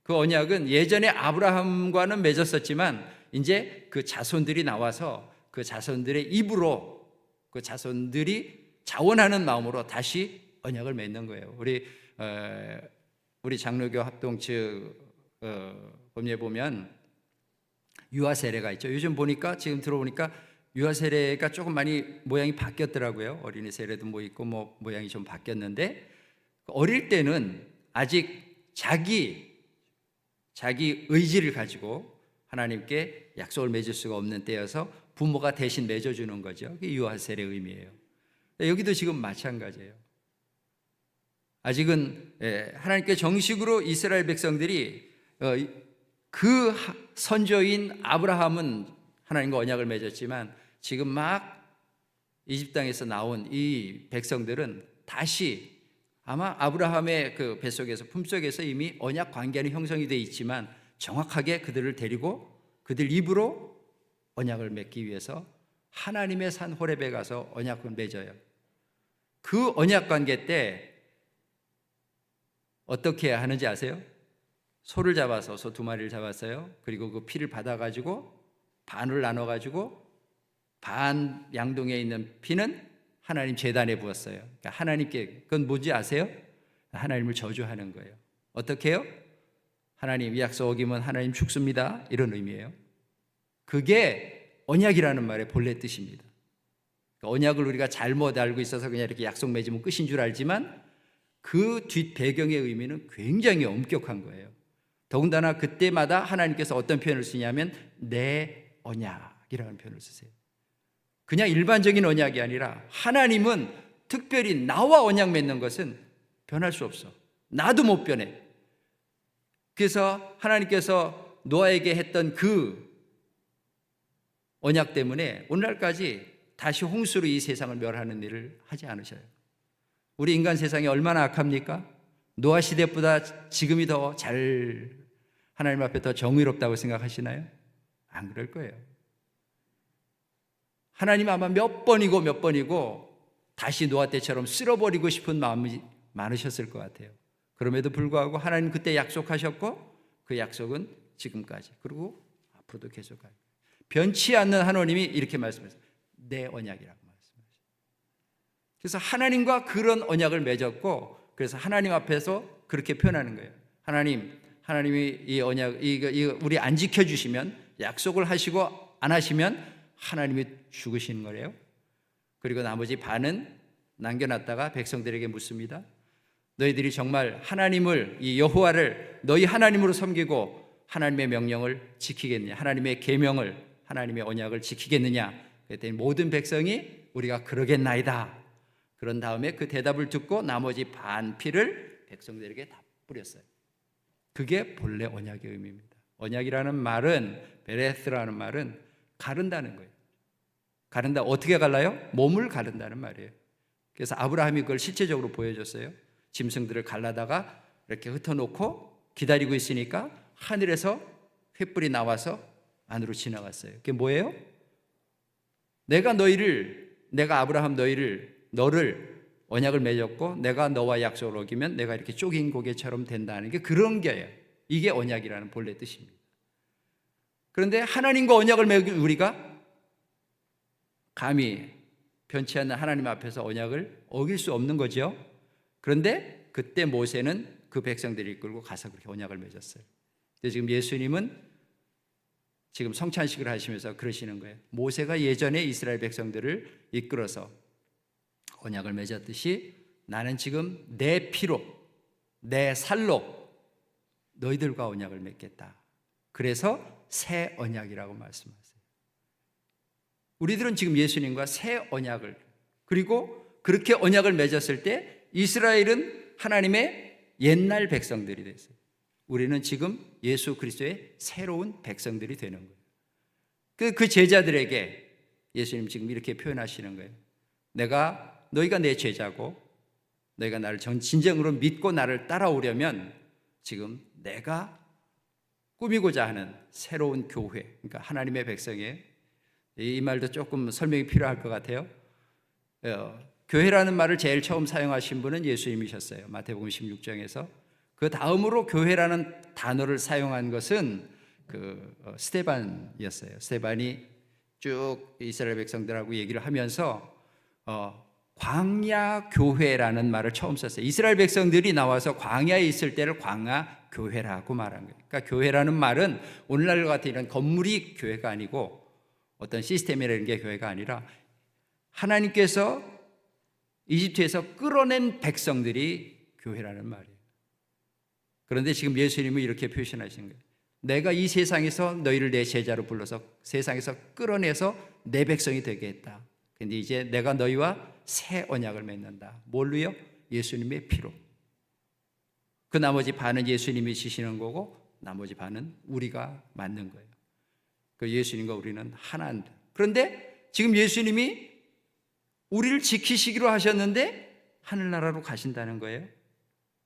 그 언약은 예전에 아브라함과는 맺었었지만 이제 그 자손들이 나와서 그 자손들의 입으로, 그 자손들이 자원하는 마음으로 다시 언약을 맺는 거예요. 우리 장로교 합동 측 법례 보면 유아 세례가 있죠. 요즘 보니까, 지금 들어보니까 유아 세례가 조금 많이 모양이 바뀌었더라고요. 어린이 세례도 뭐 있고 뭐 모양이 좀 바뀌었는데, 어릴 때는 아직 자기 의지를 가지고 하나님께 약속을 맺을 수가 없는 때여서 부모가 대신 맺어주는 거죠. 그게 유아 세례의 의미예요. 여기도 지금 마찬가지예요. 아직은 하나님께 정식으로 이스라엘 백성들이 그 선조인 아브라함은 하나님과 언약을 맺었지만 지금 막 이집 땅에서 나온 이 백성들은 다시 아마 아브라함의 그 뱃속에서 품속에서 이미 언약 관계는 형성이 되어 있지만 정확하게 그들을 데리고 그들 입으로 언약을 맺기 위해서 하나님의 산 호렙에 가서 언약을 맺어요. 그 언약 관계 때 어떻게 하는지 아세요? 소를 잡아서 소 2마리를 잡았어요. 그리고 그 피를 받아가지고 반을 나눠가지고 반 양동에 있는 피는 하나님 제단에 부었어요. 그러니까 하나님께, 그건 뭔지 아세요? 하나님을 저주하는 거예요. 어떻게 해요? 하나님 이 약속 어기면 하나님 죽습니다, 이런 의미예요. 그게 언약이라는 말의 본래 뜻입니다. 그러니까 언약을 우리가 잘못 알고 있어서 그냥 이렇게 약속 맺으면 끝인 줄 알지만 그 뒷 배경의 의미는 굉장히 엄격한 거예요. 더군다나 그때마다 하나님께서 어떤 표현을 쓰냐면 내 언약이라는 표현을 쓰세요. 그냥 일반적인 언약이 아니라 하나님은 특별히 나와 언약 맺는 것은 변할 수 없어. 나도 못 변해. 그래서 하나님께서 노아에게 했던 그 언약 때문에 오늘날까지 다시 홍수로 이 세상을 멸하는 일을 하지 않으셔요. 우리 인간 세상이 얼마나 악합니까? 노아 시대보다 지금이 더 잘 하나님 앞에 더 정의롭다고 생각하시나요? 안 그럴 거예요. 하나님 아마 몇 번이고 다시 노아 때처럼 쓸어버리고 싶은 마음이 많으셨을 것 같아요. 그럼에도 불구하고 하나님 그때 약속하셨고 그 약속은 지금까지 그리고 앞으로도 계속 가요. 변치 않는 하나님이 이렇게 말씀하셨어요. 내 언약이라고 말씀하셨어요. 그래서 하나님과 그런 언약을 맺었고 그래서 하나님 앞에서 그렇게 표현하는 거예요. 하나님이 이 언약 이거 우리 안 지켜주시면 약속을 하시고 안 하시면 하나님이 죽으시는 거래요. 그리고 나머지 반은 남겨놨다가 백성들에게 묻습니다. 너희들이 정말 하나님을 이 여호와를 너희 하나님으로 섬기고 하나님의 명령을 지키겠느냐, 하나님의 계명을 하나님의 언약을 지키겠느냐. 그랬더니 모든 백성이 우리가 그러겠나이다. 그런 다음에 그 대답을 듣고 나머지 반 피를 백성들에게 다 뿌렸어요. 그게 본래 언약의 의미입니다. 언약이라는 말은 베레스라는 말은 가른다는 거예요. 가른다. 어떻게 갈라요? 몸을 가른다는 말이에요. 그래서 아브라함이 그걸 실제적으로 보여줬어요. 짐승들을 갈라다가 이렇게 흩어놓고 기다리고 있으니까 하늘에서 횃불이 나와서 안으로 지나갔어요. 그게 뭐예요? 내가 아브라함 너를 언약을 맺었고 내가 너와 약속을 어기면 내가 이렇게 쪼긴 고개처럼 된다는 게 그런 게예요. 이게 언약이라는 본래 뜻입니다. 그런데 하나님과 언약을 맺은 우리가 감히 변치 않는 하나님 앞에서 언약을 어길 수 없는 거죠. 그런데 그때 모세는 그 백성들을 이끌고 가서 그렇게 언약을 맺었어요. 근데 지금 예수님은 지금 성찬식을 하시면서 그러시는 거예요. 모세가 예전에 이스라엘 백성들을 이끌어서 언약을 맺었듯이 나는 지금 내 피로 내 살로 너희들과 언약을 맺겠다. 그래서 새 언약이라고 말씀하세요. 우리들은 지금 예수님과 새 언약을 그리고 그렇게 언약을 맺었을 때 이스라엘은 하나님의 옛날 백성들이 됐어요. 우리는 지금 예수 그리스도의 새로운 백성들이 되는 거예요. 그 제자들에게 예수님 지금 이렇게 표현하시는 거예요. 너희가 내 제자고 너희가 나를 진정으로 믿고 나를 따라오려면 지금 내가 꾸미고자 하는 새로운 교회, 그러니까 하나님의 백성이에요. 이 말도 조금 설명이 필요할 것 같아요. 교회라는 말을 제일 처음 사용하신 분은 예수님이셨어요. 마태복음 16장에서. 그 다음으로 교회라는 단어를 사용한 것은 스데반이었어요. 스데반이 쭉 이스라엘 백성들하고 얘기를 하면서 광야 교회라는 말을 처음 썼어요. 이스라엘 백성들이 나와서 광야에 있을 때를 광야 교회라고 말한 거예요. 그러니까 교회라는 말은 오늘날 같은 이런 건물이 교회가 아니고 어떤 시스템이라는 게 교회가 아니라 하나님께서 이집트에서 끌어낸 백성들이 교회라는 말이에요. 그런데 지금 예수님은 이렇게 표현하신 거예요. 내가 이 세상에서 너희를 내 제자로 불러서 세상에서 끌어내서 내 백성이 되게 했다. 근데 이제 내가 너희와 새 언약을 맺는다. 뭘로요? 예수님의 피로. 그 나머지 반은 예수님이 지시는 거고 나머지 반은 우리가 맞는 거예요. 그 예수님과 우리는 하나입니다. 그런데 지금 예수님이 우리를 지키시기로 하셨는데 하늘나라로 가신다는 거예요.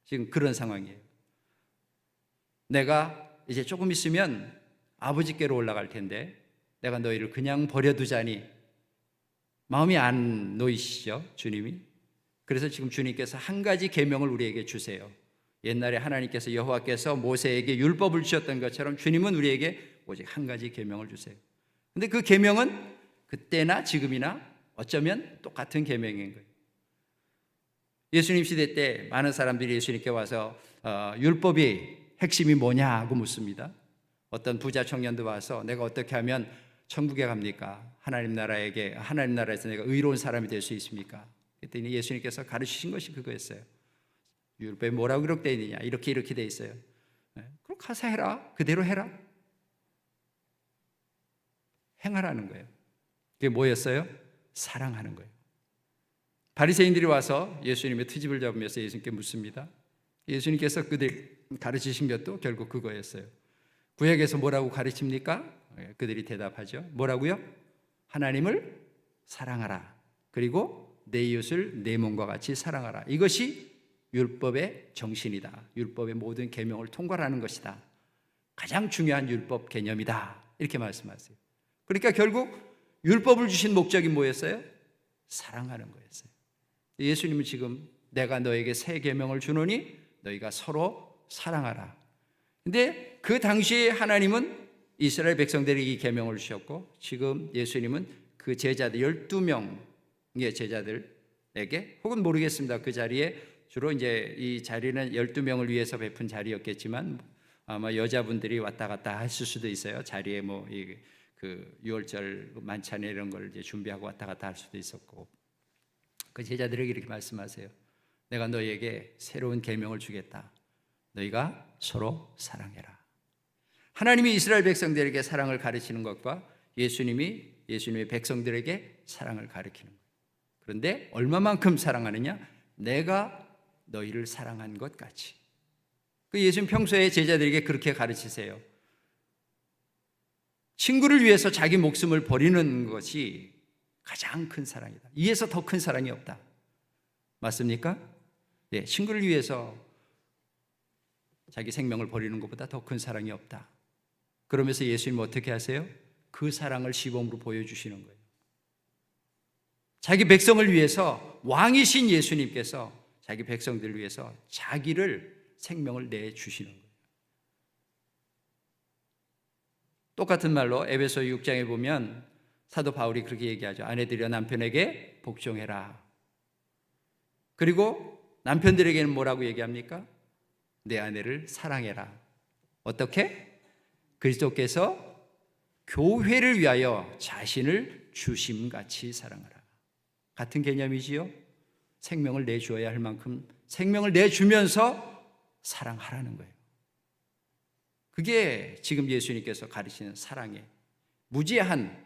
지금 그런 상황이에요. 내가 이제 조금 있으면 아버지께로 올라갈 텐데 내가 너희를 그냥 버려두자니 마음이 안 놓이시죠, 주님이? 그래서 지금 주님께서 한 가지 계명을 우리에게 주세요. 옛날에 하나님께서 여호와께서 모세에게 율법을 주셨던 것처럼 주님은 우리에게 오직 한 가지 계명을 주세요. 근데 그 계명은 그때나 지금이나 어쩌면 똑같은 계명인 거예요. 예수님 시대 때 많은 사람들이 예수님께 와서 율법의 핵심이 뭐냐고 묻습니다. 어떤 부자 청년도 와서 내가 어떻게 하면 천국에 갑니까? 하나님 나라에서 내가 의로운 사람이 될 수 있습니까? 그랬더니 예수님께서 가르치신 것이 그거였어요. 율법에 뭐라고 기록되어 있느냐? 이렇게 되어 있어요. 그럼 가서 해라. 그대로 해라. 행하라는 거예요. 그게 뭐였어요? 사랑하는 거예요. 바리새인들이 와서 예수님의 트집을 잡으면서 예수님께 묻습니다. 예수님께서 그들 가르치신 것도 결국 그거였어요. 구약에서 뭐라고 가르칩니까? 그들이 대답하죠. 뭐라고요? 하나님을 사랑하라. 그리고 내 이웃을 내 몸과 같이 사랑하라. 이것이 율법의 정신이다. 율법의 모든 계명을 통과하는 것이다. 가장 중요한 율법 개념이다. 이렇게 말씀하세요. 그러니까 결국 율법을 주신 목적이 뭐였어요? 사랑하는 거였어요. 예수님은 지금 내가 너에게 새 계명을 주노니 너희가 서로 사랑하라. 근데 그 당시에 하나님은 이스라엘 백성들에게 이 계명을 주셨고 지금 예수님은 그 제자들 12명의 제자들에게 혹은 모르겠습니다. 그 자리에 주로 이제 이 자리는 12명을 위해서 베푼 자리였겠지만 아마 여자분들이 왔다 갔다 했을 수도 있어요. 자리에 뭐 그 유월절 만찬에 이런 걸 이제 준비하고 왔다 갔다 할 수도 있었고 그 제자들에게 이렇게 말씀하세요. 내가 너희에게 새로운 계명을 주겠다. 너희가 서로 사랑해라. 하나님이 이스라엘 백성들에게 사랑을 가르치는 것과 예수님의 백성들에게 사랑을 가르치는 거예요. 그런데 얼마만큼 사랑하느냐? 내가 너희를 사랑한 것 같이. 그 예수님 평소에 제자들에게 그렇게 가르치세요. 친구를 위해서 자기 목숨을 버리는 것이 가장 큰 사랑이다. 이에서 더 큰 사랑이 없다. 맞습니까? 네, 친구를 위해서 자기 생명을 버리는 것보다 더 큰 사랑이 없다. 그러면서 예수님은 어떻게 하세요? 그 사랑을 시범으로 보여주시는 거예요. 자기 백성을 위해서 왕이신 예수님께서 자기 백성들을 위해서 자기를 생명을 내주시는 거예요. 똑같은 말로 에베소 6장에 보면 사도 바울이 그렇게 얘기하죠. 아내들여 남편에게 복종해라. 그리고 남편들에게는 뭐라고 얘기합니까? 내 아내를 사랑해라. 어떻게? 그리스도께서 교회를 위하여 자신을 주심같이 사랑하라. 같은 개념이지요. 생명을 내주어야 할 만큼 생명을 내주면서 사랑하라는 거예요. 그게 지금 예수님께서 가르치는 사랑의 무제한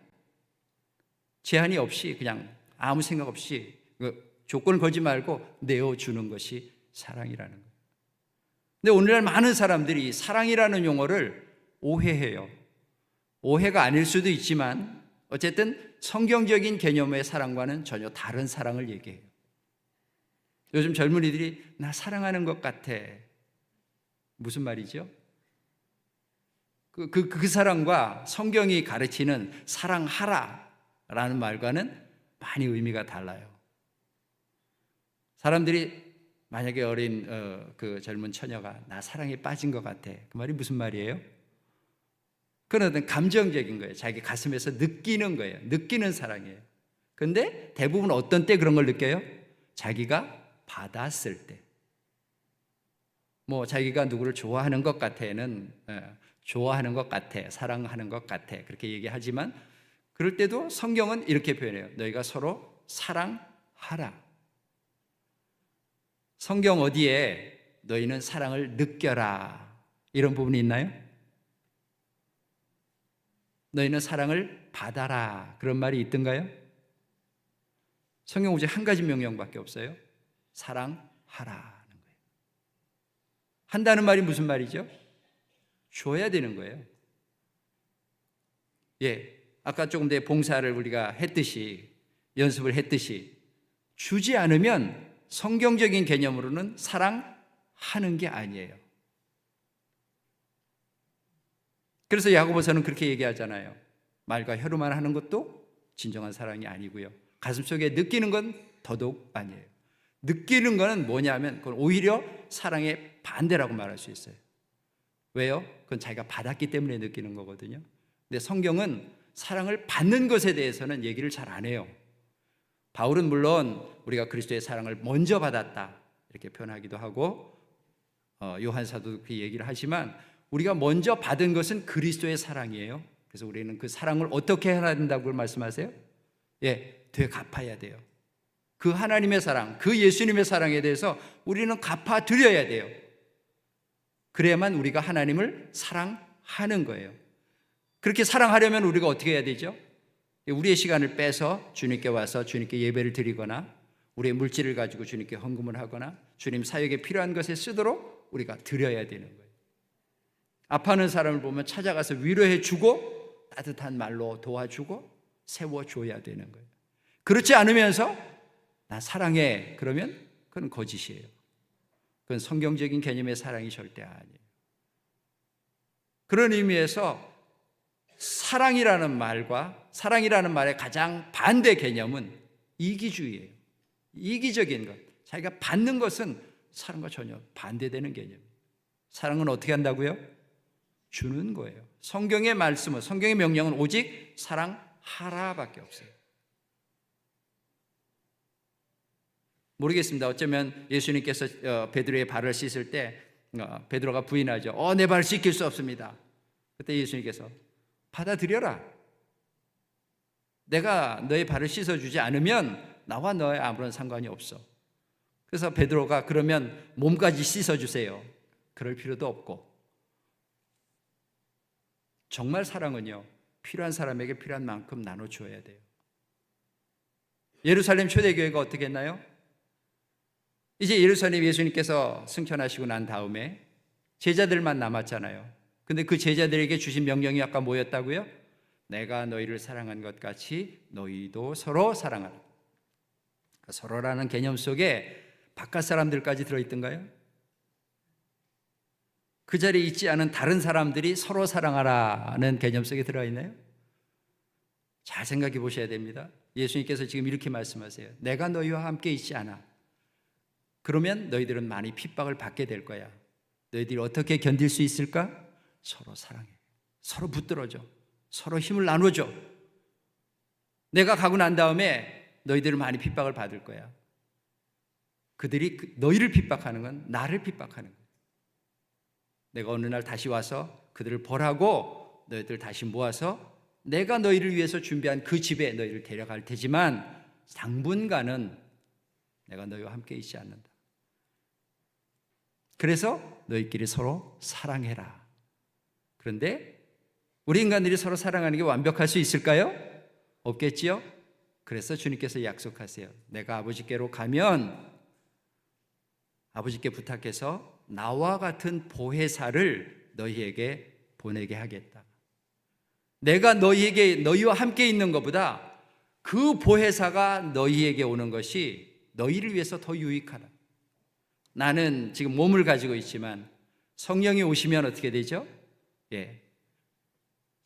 제한이 없이 그냥 아무 생각 없이 조건을 걸지 말고 내어주는 것이 사랑이라는 거예요. 근데 오늘날 많은 사람들이 사랑이라는 용어를 오해해요. 오해가 아닐 수도 있지만 어쨌든 성경적인 개념의 사랑과는 전혀 다른 사랑을 얘기해요. 요즘 젊은이들이 나 사랑하는 것 같아. 무슨 말이죠? 그 사랑과 성경이 가르치는 사랑하라라는 말과는 많이 의미가 달라요. 사람들이 만약에 어린 그 젊은 처녀가 나 사랑에 빠진 것 같아. 그 말이 무슨 말이에요? 그건 어떤 감정적인 거예요. 자기 가슴에서 느끼는 거예요. 느끼는 사랑이에요. 그런데 대부분 어떤 때 그런 걸 느껴요? 자기가 받았을 때. 뭐 자기가 누구를 좋아하는 것 같아는 좋아하는 것 같아, 사랑하는 것 같아 그렇게 얘기하지만 그럴 때도 성경은 이렇게 표현해요. 너희가 서로 사랑하라. 성경 어디에 너희는 사랑을 느껴라 이런 부분이 있나요? 너희는 사랑을 받아라 그런 말이 있던가요? 성경 오직 한 가지 명령밖에 없어요. 사랑하라는 거예요. 한다는 말이 무슨 말이죠? 줘야 되는 거예요. 예, 아까 조금 전에 봉사를 우리가 했듯이 연습을 했듯이 주지 않으면 성경적인 개념으로는 사랑하는 게 아니에요. 그래서 야고보서는 그렇게 얘기하잖아요. 말과 혀로만 하는 것도 진정한 사랑이 아니고요. 가슴속에 느끼는 건 더더욱 아니에요. 느끼는 거는 뭐냐면 그건 오히려 사랑의 반대라고 말할 수 있어요. 왜요? 그건 자기가 받았기 때문에 느끼는 거거든요. 근데 성경은 사랑을 받는 것에 대해서는 얘기를 잘 안 해요. 바울은 물론 우리가 그리스도의 사랑을 먼저 받았다 이렇게 표현하기도 하고 요한 사도도 그 얘기를 하지만 우리가 먼저 받은 것은 그리스도의 사랑이에요. 그래서 우리는 그 사랑을 어떻게 해야 된다고 말씀하세요? 되갚아야 돼요. 그 하나님의 사랑, 그 예수님의 사랑에 대해서 우리는 갚아드려야 돼요. 그래야만 우리가 하나님을 사랑하는 거예요. 그렇게 사랑하려면 우리가 어떻게 해야 되죠? 우리의 시간을 빼서 주님께 와서 주님께 예배를 드리거나 우리의 물질을 가지고 주님께 헌금을 하거나 주님 사역에 필요한 것에 쓰도록 우리가 드려야 되는 거예요. 아파하는 사람을 보면 찾아가서 위로해 주고 따뜻한 말로 도와주고 세워줘야 되는 거예요. 그렇지 않으면서 나 사랑해 그러면 그건 거짓이에요. 그건 성경적인 개념의 사랑이 절대 아니에요. 그런 의미에서 사랑이라는 말의 가장 반대 개념은 이기주의예요. 이기적인 것, 자기가 받는 것은 사랑과 전혀 반대되는 개념이에요. 사랑은 어떻게 한다고요? 주는 거예요. 성경의 말씀은, 성경의 명령은 오직 사랑하라밖에 없어요. 모르겠습니다. 어쩌면 예수님께서 베드로의 발을 씻을 때 베드로가 부인하죠. 내 발을 씻길 수 없습니다. 그때 예수님께서 받아들여라. 내가 너의 발을 씻어주지 않으면 나와 너의 아무런 상관이 없어. 그래서 베드로가 그러면 몸까지 씻어주세요. 그럴 필요도 없고, 정말 사랑은요, 필요한 사람에게 필요한 만큼 나눠줘야 돼요. 예루살렘 초대교회가 어떻게 했나요? 이제 예루살렘 예수님께서 승천하시고 난 다음에 제자들만 남았잖아요. 근데 그 제자들에게 주신 명령이 아까 뭐였다고요? 내가 너희를 사랑한 것 같이 너희도 서로 사랑하라. 그러니까 서로라는 개념 속에 바깥 사람들까지 들어있던가요? 그 자리에 있지 않은 다른 사람들이 서로 사랑하라는 개념 속에 들어있나요? 잘 생각해 보셔야 됩니다. 예수님께서 지금 이렇게 말씀하세요. 내가 너희와 함께 있지 않아. 그러면 너희들은 많이 핍박을 받게 될 거야. 너희들이 어떻게 견딜 수 있을까? 서로 사랑해. 서로 붙들어줘. 서로 힘을 나눠줘. 내가 가고 난 다음에 너희들은 많이 핍박을 받을 거야. 그들이 너희를 핍박하는 건 나를 핍박하는 거야. 내가 어느 날 다시 와서 그들을 벌하고 너희들 다시 모아서 내가 너희를 위해서 준비한 그 집에 너희를 데려갈 테지만 당분간은 내가 너희와 함께 있지 않는다. 그래서 너희끼리 서로 사랑해라. 그런데 우리 인간들이 서로 사랑하는 게 완벽할 수 있을까요? 없겠지요? 그래서 주님께서 약속하세요. 내가 아버지께로 가면 아버지께 부탁해서 나와 같은 보혜사를 너희에게 보내게 하겠다. 내가 너희와 함께 있는 것보다 그 보혜사가 너희에게 오는 것이 너희를 위해서 더 유익하다. 나는 지금 몸을 가지고 있지만 성령이 오시면 어떻게 되죠?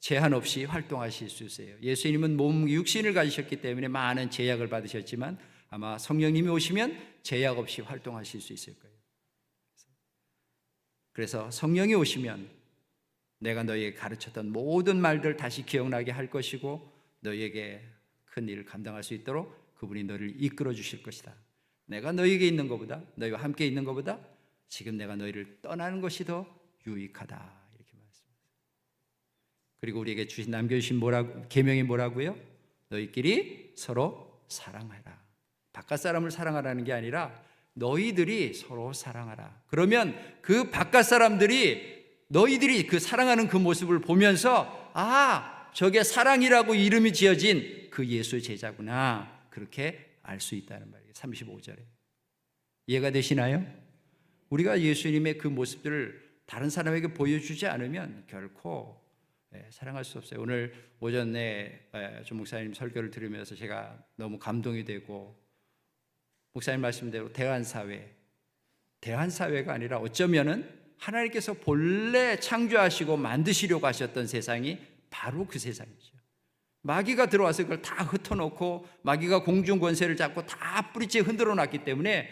제한 없이 활동하실 수 있어요. 예수님은 몸 육신을 가지셨기 때문에 많은 제약을 받으셨지만 아마 성령님이 오시면 제약 없이 활동하실 수 있을 거예요. 그래서 성령이 오시면 내가 너희에게 가르쳤던 모든 말들 다시 기억나게 할 것이고 너희에게 큰 일을 감당할 수 있도록 그분이 너를 이끌어 주실 것이다. 내가 너희에게 있는 것보다, 너희와 함께 있는 것보다 지금 내가 너희를 떠나는 것이 더 유익하다. 이렇게 말씀합니다. 그리고 우리에게 남겨주신 계명이 뭐라고요? 너희끼리 서로 사랑하라. 바깥 사람을 사랑하라는 게 아니라 너희들이 서로 사랑하라. 그러면 그 바깥 사람들이 너희들이 그 사랑하는 그 모습을 보면서 저게 사랑이라고 이름이 지어진 그 예수의 제자구나. 그렇게 알 수 있다는 말이에요. 35절에. 이해가 되시나요? 우리가 예수님의 그 모습들을 다른 사람에게 보여주지 않으면 결코 사랑할 수 없어요. 오늘 오전에 조 목사님 설교를 들으면서 제가 너무 감동이 되고 목사님 말씀대로 대환사회가 아니라 어쩌면은 하나님께서 본래 창조하시고 만드시려고 하셨던 세상이 바로 그 세상이죠. 마귀가 들어와서 그걸 다 흩어놓고 마귀가 공중 권세를 잡고 다 뿌리째 흔들어 놨기 때문에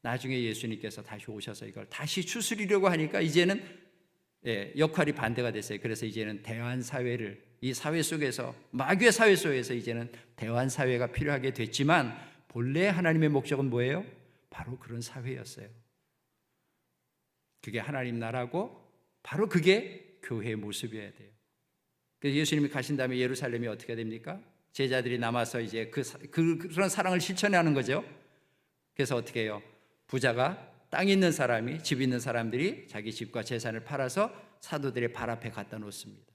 나중에 예수님께서 다시 오셔서 이걸 다시 추스리려고 하니까 이제는 역할이 반대가 됐어요. 그래서 이제는 대환 사회를, 이 사회 속에서, 마귀의 사회 속에서 이제는 대환 사회가 필요하게 됐지만 본래 하나님의 목적은 뭐예요? 바로 그런 사회였어요. 그게 하나님 나라고 바로 그게 교회의 모습이어야 돼요. 그래서 예수님이 가신 다음에 예루살렘이 어떻게 됩니까? 제자들이 남아서 이제 그런 사랑을 실천하는 거죠. 그래서 어떻게 해요? 부자가, 땅 있는 사람이, 집 있는 사람들이 자기 집과 재산을 팔아서 사도들의 발 앞에 갖다 놓습니다.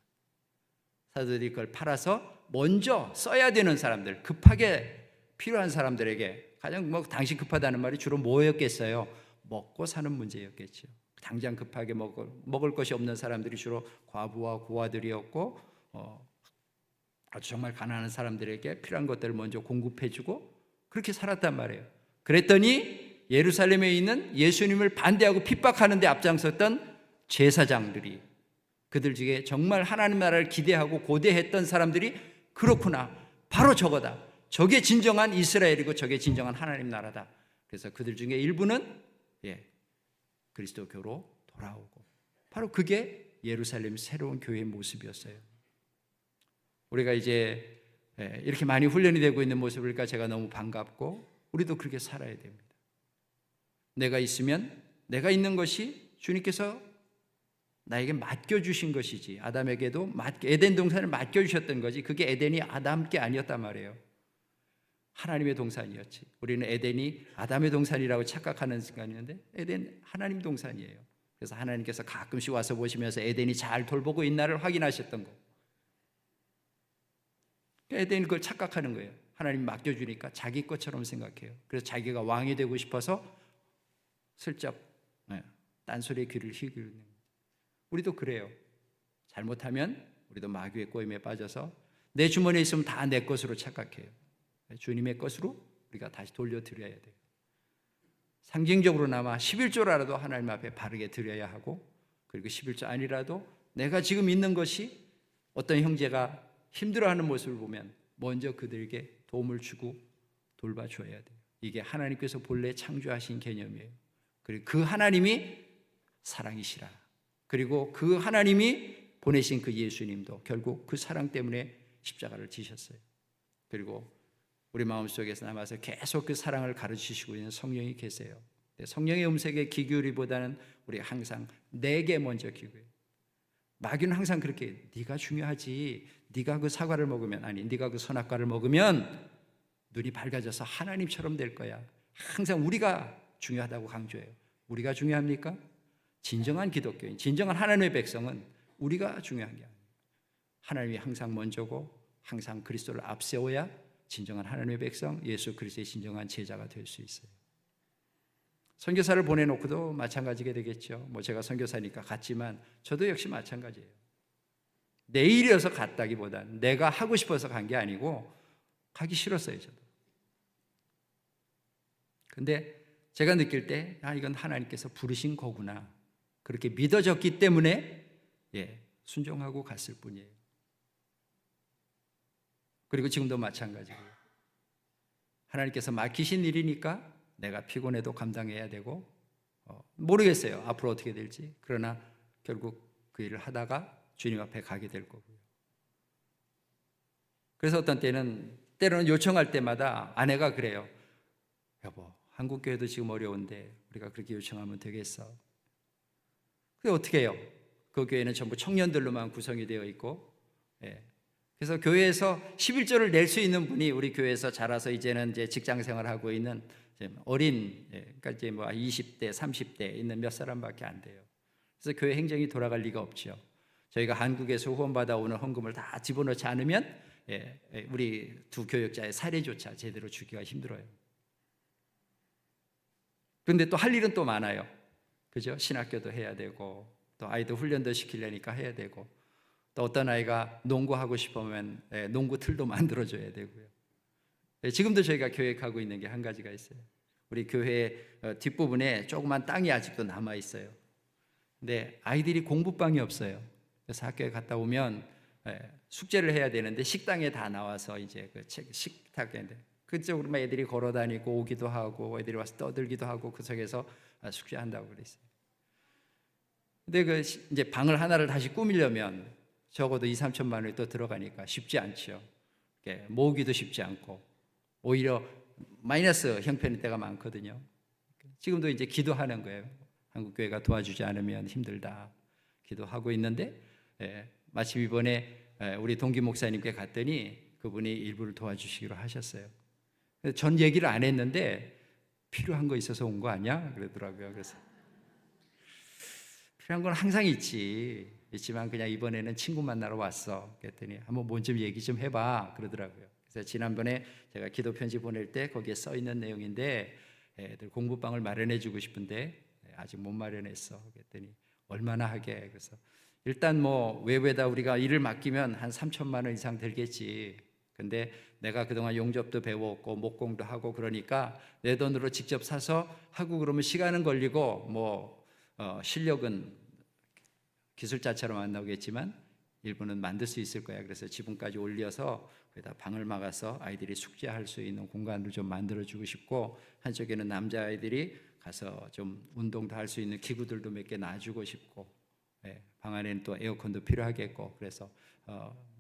사도들이 그걸 팔아서 먼저 써야 되는 사람들, 급하게 필요한 사람들에게, 가장 당시 급하다는 말이 주로 뭐였겠어요? 먹고 사는 문제였겠죠. 당장 급하게 먹을 것이 없는 사람들이 주로 과부와 고아들이었고, 아주 정말 가난한 사람들에게 필요한 것들을 먼저 공급해주고 그렇게 살았단 말이에요. 그랬더니 예루살렘에 있는 예수님을 반대하고 핍박하는 데 앞장섰던 제사장들이, 그들 중에 정말 하나님 나라를 기대하고 고대했던 사람들이, 그렇구나, 바로 저거다, 저게 진정한 이스라엘이고 저게 진정한 하나님 나라다. 그래서 그들 중에 일부는 그리스도교로 돌아오고, 바로 그게 예루살렘 새로운 교회의 모습이었어요. 우리가 이제 이렇게 많이 훈련이 되고 있는 모습을 보니까 제가 너무 반갑고, 우리도 그렇게 살아야 됩니다. 내가 있으면, 내가 있는 것이 주님께서 나에게 맡겨주신 것이지, 아담에게도 에덴 동산을 맡겨주셨던 거지, 그게 에덴이 아담께 아니었단 말이에요. 하나님의 동산이었지. 우리는 에덴이 아담의 동산이라고 착각하는 순간이었는데 에덴 하나님 동산이에요. 그래서 하나님께서 가끔씩 와서 보시면서 에덴이 잘 돌보고 있나를 확인하셨던 거. 에덴이 그걸 착각하는 거예요. 하나님이 맡겨주니까 자기 것처럼 생각해요. 그래서 자기가 왕이 되고 싶어서 슬쩍 딴소리에 귀를 휘기르는 거예요. 우리도 그래요. 잘못하면 우리도 마귀의 꼬임에 빠져서 내 주머니에 있으면 다 내 것으로 착각해요. 주님의 것으로 우리가 다시 돌려드려야 돼요. 상징적으로나마 11조라도 하나님 앞에 바르게 드려야 하고, 그리고 11조 아니라도 내가 지금 있는 것이 어떤 형제가 힘들어하는 모습을 보면 먼저 그들에게 도움을 주고 돌봐줘야 돼요. 이게 하나님께서 본래 창조하신 개념이에요. 그리고 그 하나님이 사랑이시라. 그리고 그 하나님이 보내신 그 예수님도 결국 그 사랑 때문에 십자가를 지셨어요. 그리고 우리 마음속에서 남아서 계속 그 사랑을 가르치시고 있는 성령이 계세요. 성령의 음색에 귀 기울이기보다는 우리 항상 내게 먼저 기울여요. 마귀는 항상 그렇게, 네가 중요하지, 네가 그 사과를 먹으면, 아니 네가 그 선악과를 먹으면 눈이 밝아져서 하나님처럼 될 거야. 항상 우리가 중요하다고 강조해요. 우리가 중요합니까? 진정한 기독교인, 진정한 하나님의 백성은 우리가 중요한 게 아니에요. 하나님이 항상 먼저고 항상 그리스도를 앞세워야 진정한 하나님의 백성, 예수 그리스도의 진정한 제자가 될 수 있어요. 선교사를 보내놓고도 마찬가지게 되겠죠. 제가 선교사니까 갔지만 저도 역시 마찬가지예요. 내 일이어서 갔다기보다는 내가 하고 싶어서 간 게 아니고 가기 싫었어요, 저도. 근데 제가 느낄 때 이건 하나님께서 부르신 거구나, 그렇게 믿어졌기 때문에 순종하고 갔을 뿐이에요. 그리고 지금도 마찬가지고요. 하나님께서 맡기신 일이니까 내가 피곤해도 감당해야 되고, 모르겠어요, 앞으로 어떻게 될지. 그러나 결국 그 일을 하다가 주님 앞에 가게 될 거고요. 그래서 어떤 때로는 요청할 때마다 아내가 그래요. 여보, 한국교회도 지금 어려운데 우리가 그렇게 요청하면 되겠어? 그게 어떻게 해요? 그 교회는 전부 청년들로만 구성이 되어 있고, 그래서 교회에서 11조를 낼 수 있는 분이 우리 교회에서 자라서 이제는 이제 직장 생활하고 있는 어린, 그러니까 이제 20대, 30대 있는 몇 사람밖에 안 돼요. 그래서 교회 행정이 돌아갈 리가 없죠. 저희가 한국에서 후원받아 오는 헌금을 다 집어넣지 않으면 우리 두 교역자의 사례조차 제대로 주기가 힘들어요. 그런데 또 할 일은 또 많아요. 그죠? 신학교도 해야 되고, 또 아이들 훈련도 시키려니까 해야 되고, 또 어떤 아이가 농구하고 싶으면 농구 틀도 만들어줘야 되고요. 지금도 저희가 계획하고 있는 게 한 가지가 있어요. 우리 교회 뒷부분에 조그만 땅이 아직도 남아 있어요. 근데 아이들이 공부방이 없어요. 그래서 학교에 갔다 오면 숙제를 해야 되는데 식당에 다 나와서 이제 그 식탁에 그쪽으로 막 애들이 걸어 다니고 오기도 하고 애들이 와서 떠들기도 하고 그 속에서 숙제한다고 그랬어요. 근데 그 이제 방을 하나를 다시 꾸미려면 적어도 2-3천만 원이 또 들어가니까 쉽지 않죠. 모으기도 쉽지 않고 오히려 마이너스 형편일 때가 많거든요. 지금도 이제 기도하는 거예요. 한국 교회가 도와주지 않으면 힘들다 기도하고 있는데 마침 이번에 우리 동기 목사님께 갔더니 그분이 일부를 도와주시기로 하셨어요. 전 얘기를 안 했는데 필요한 거 있어서 온 거 아니야? 그러더라고요. 그래서 필요한 건 항상 있지만 그냥 이번에는 친구 만나러 왔어. 그랬더니 한번 뭔 좀 얘기 좀 해봐. 그러더라고요. 그래서 지난번에 제가 기도 편지 보낼 때 거기에 써 있는 내용인데 애들 공부방을 마련해 주고 싶은데 아직 못 마련했어. 그랬더니 얼마나 하게. 그래서 일단 뭐 외부에다 우리가 일을 맡기면 한 3천만 원 이상 들겠지. 근데 내가 그동안 용접도 배웠고 목공도 하고 그러니까 내 돈으로 직접 사서 하고 그러면 시간은 걸리고 뭐 실력은 기술자처럼 안 나오겠지만 일부는 만들 수 있을 거야. 그래서 지붕까지 올려서 거기다 방을 막아서 아이들이 숙제할 수 있는 공간을 좀 만들어주고 싶고 한쪽에는 남자아이들이 가서 좀 운동도 할 수 있는 기구들도 몇 개 놔주고 싶고 방 안에는 또 에어컨도 필요하겠고 그래서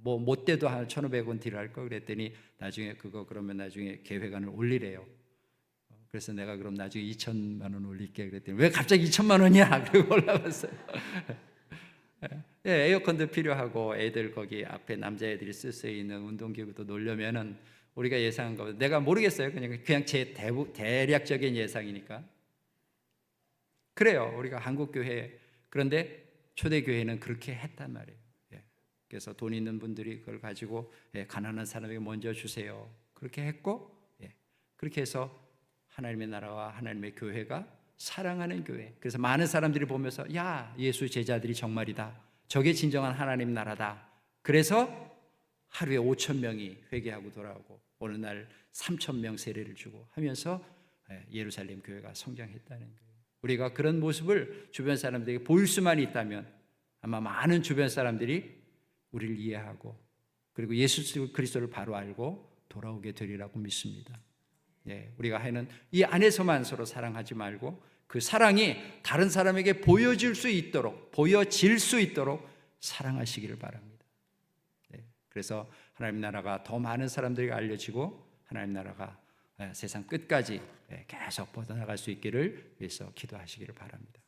뭐 못돼도 한 1,500원 딜할 거 그랬더니 나중에 그거 그러면 나중에 계획안을 올리래요. 그래서 내가 그럼 나중에 2천만 원 올릴게 그랬더니 왜 갑자기 2천만 원이야? 그리고 올라갔어요. 에어컨도 필요하고 애들 거기 앞에 남자애들이 쓸 수 있는 운동기구도 놓으려면은 우리가 예상한 거 내가 모르겠어요. 그냥 제 대략적인 예상이니까 그래요. 우리가 한국 교회 그런데 초대 교회는 그렇게 했단 말이에요. 그래서 돈 있는 분들이 그걸 가지고 가난한 사람에게 먼저 주세요. 그렇게 했고 그렇게 해서 하나님의 나라와 하나님의 교회가 사랑하는 교회. 그래서 많은 사람들이 보면서 야 예수 제자들이 정말이다. 저게 진정한 하나님 나라다. 그래서 하루에 5,000명이 회개하고 돌아오고 어느 날 3,000명 세례를 주고 하면서 예루살렘 교회가 성장했다는 거예요. 우리가 그런 모습을 주변 사람들에게 보일 수만 있다면 아마 많은 주변 사람들이 우리를 이해하고 그리고 예수 그리스도를 바로 알고 돌아오게 되리라고 믿습니다. 우리가 하는 이 안에서만 서로 사랑하지 말고 그 사랑이 다른 사람에게 보여질 수 있도록 사랑하시기를 바랍니다. 그래서 하나님 나라가 더 많은 사람들에게 알려지고 하나님 나라가 세상 끝까지 계속 뻗어나갈 수 있기를 위해서 기도하시기를 바랍니다.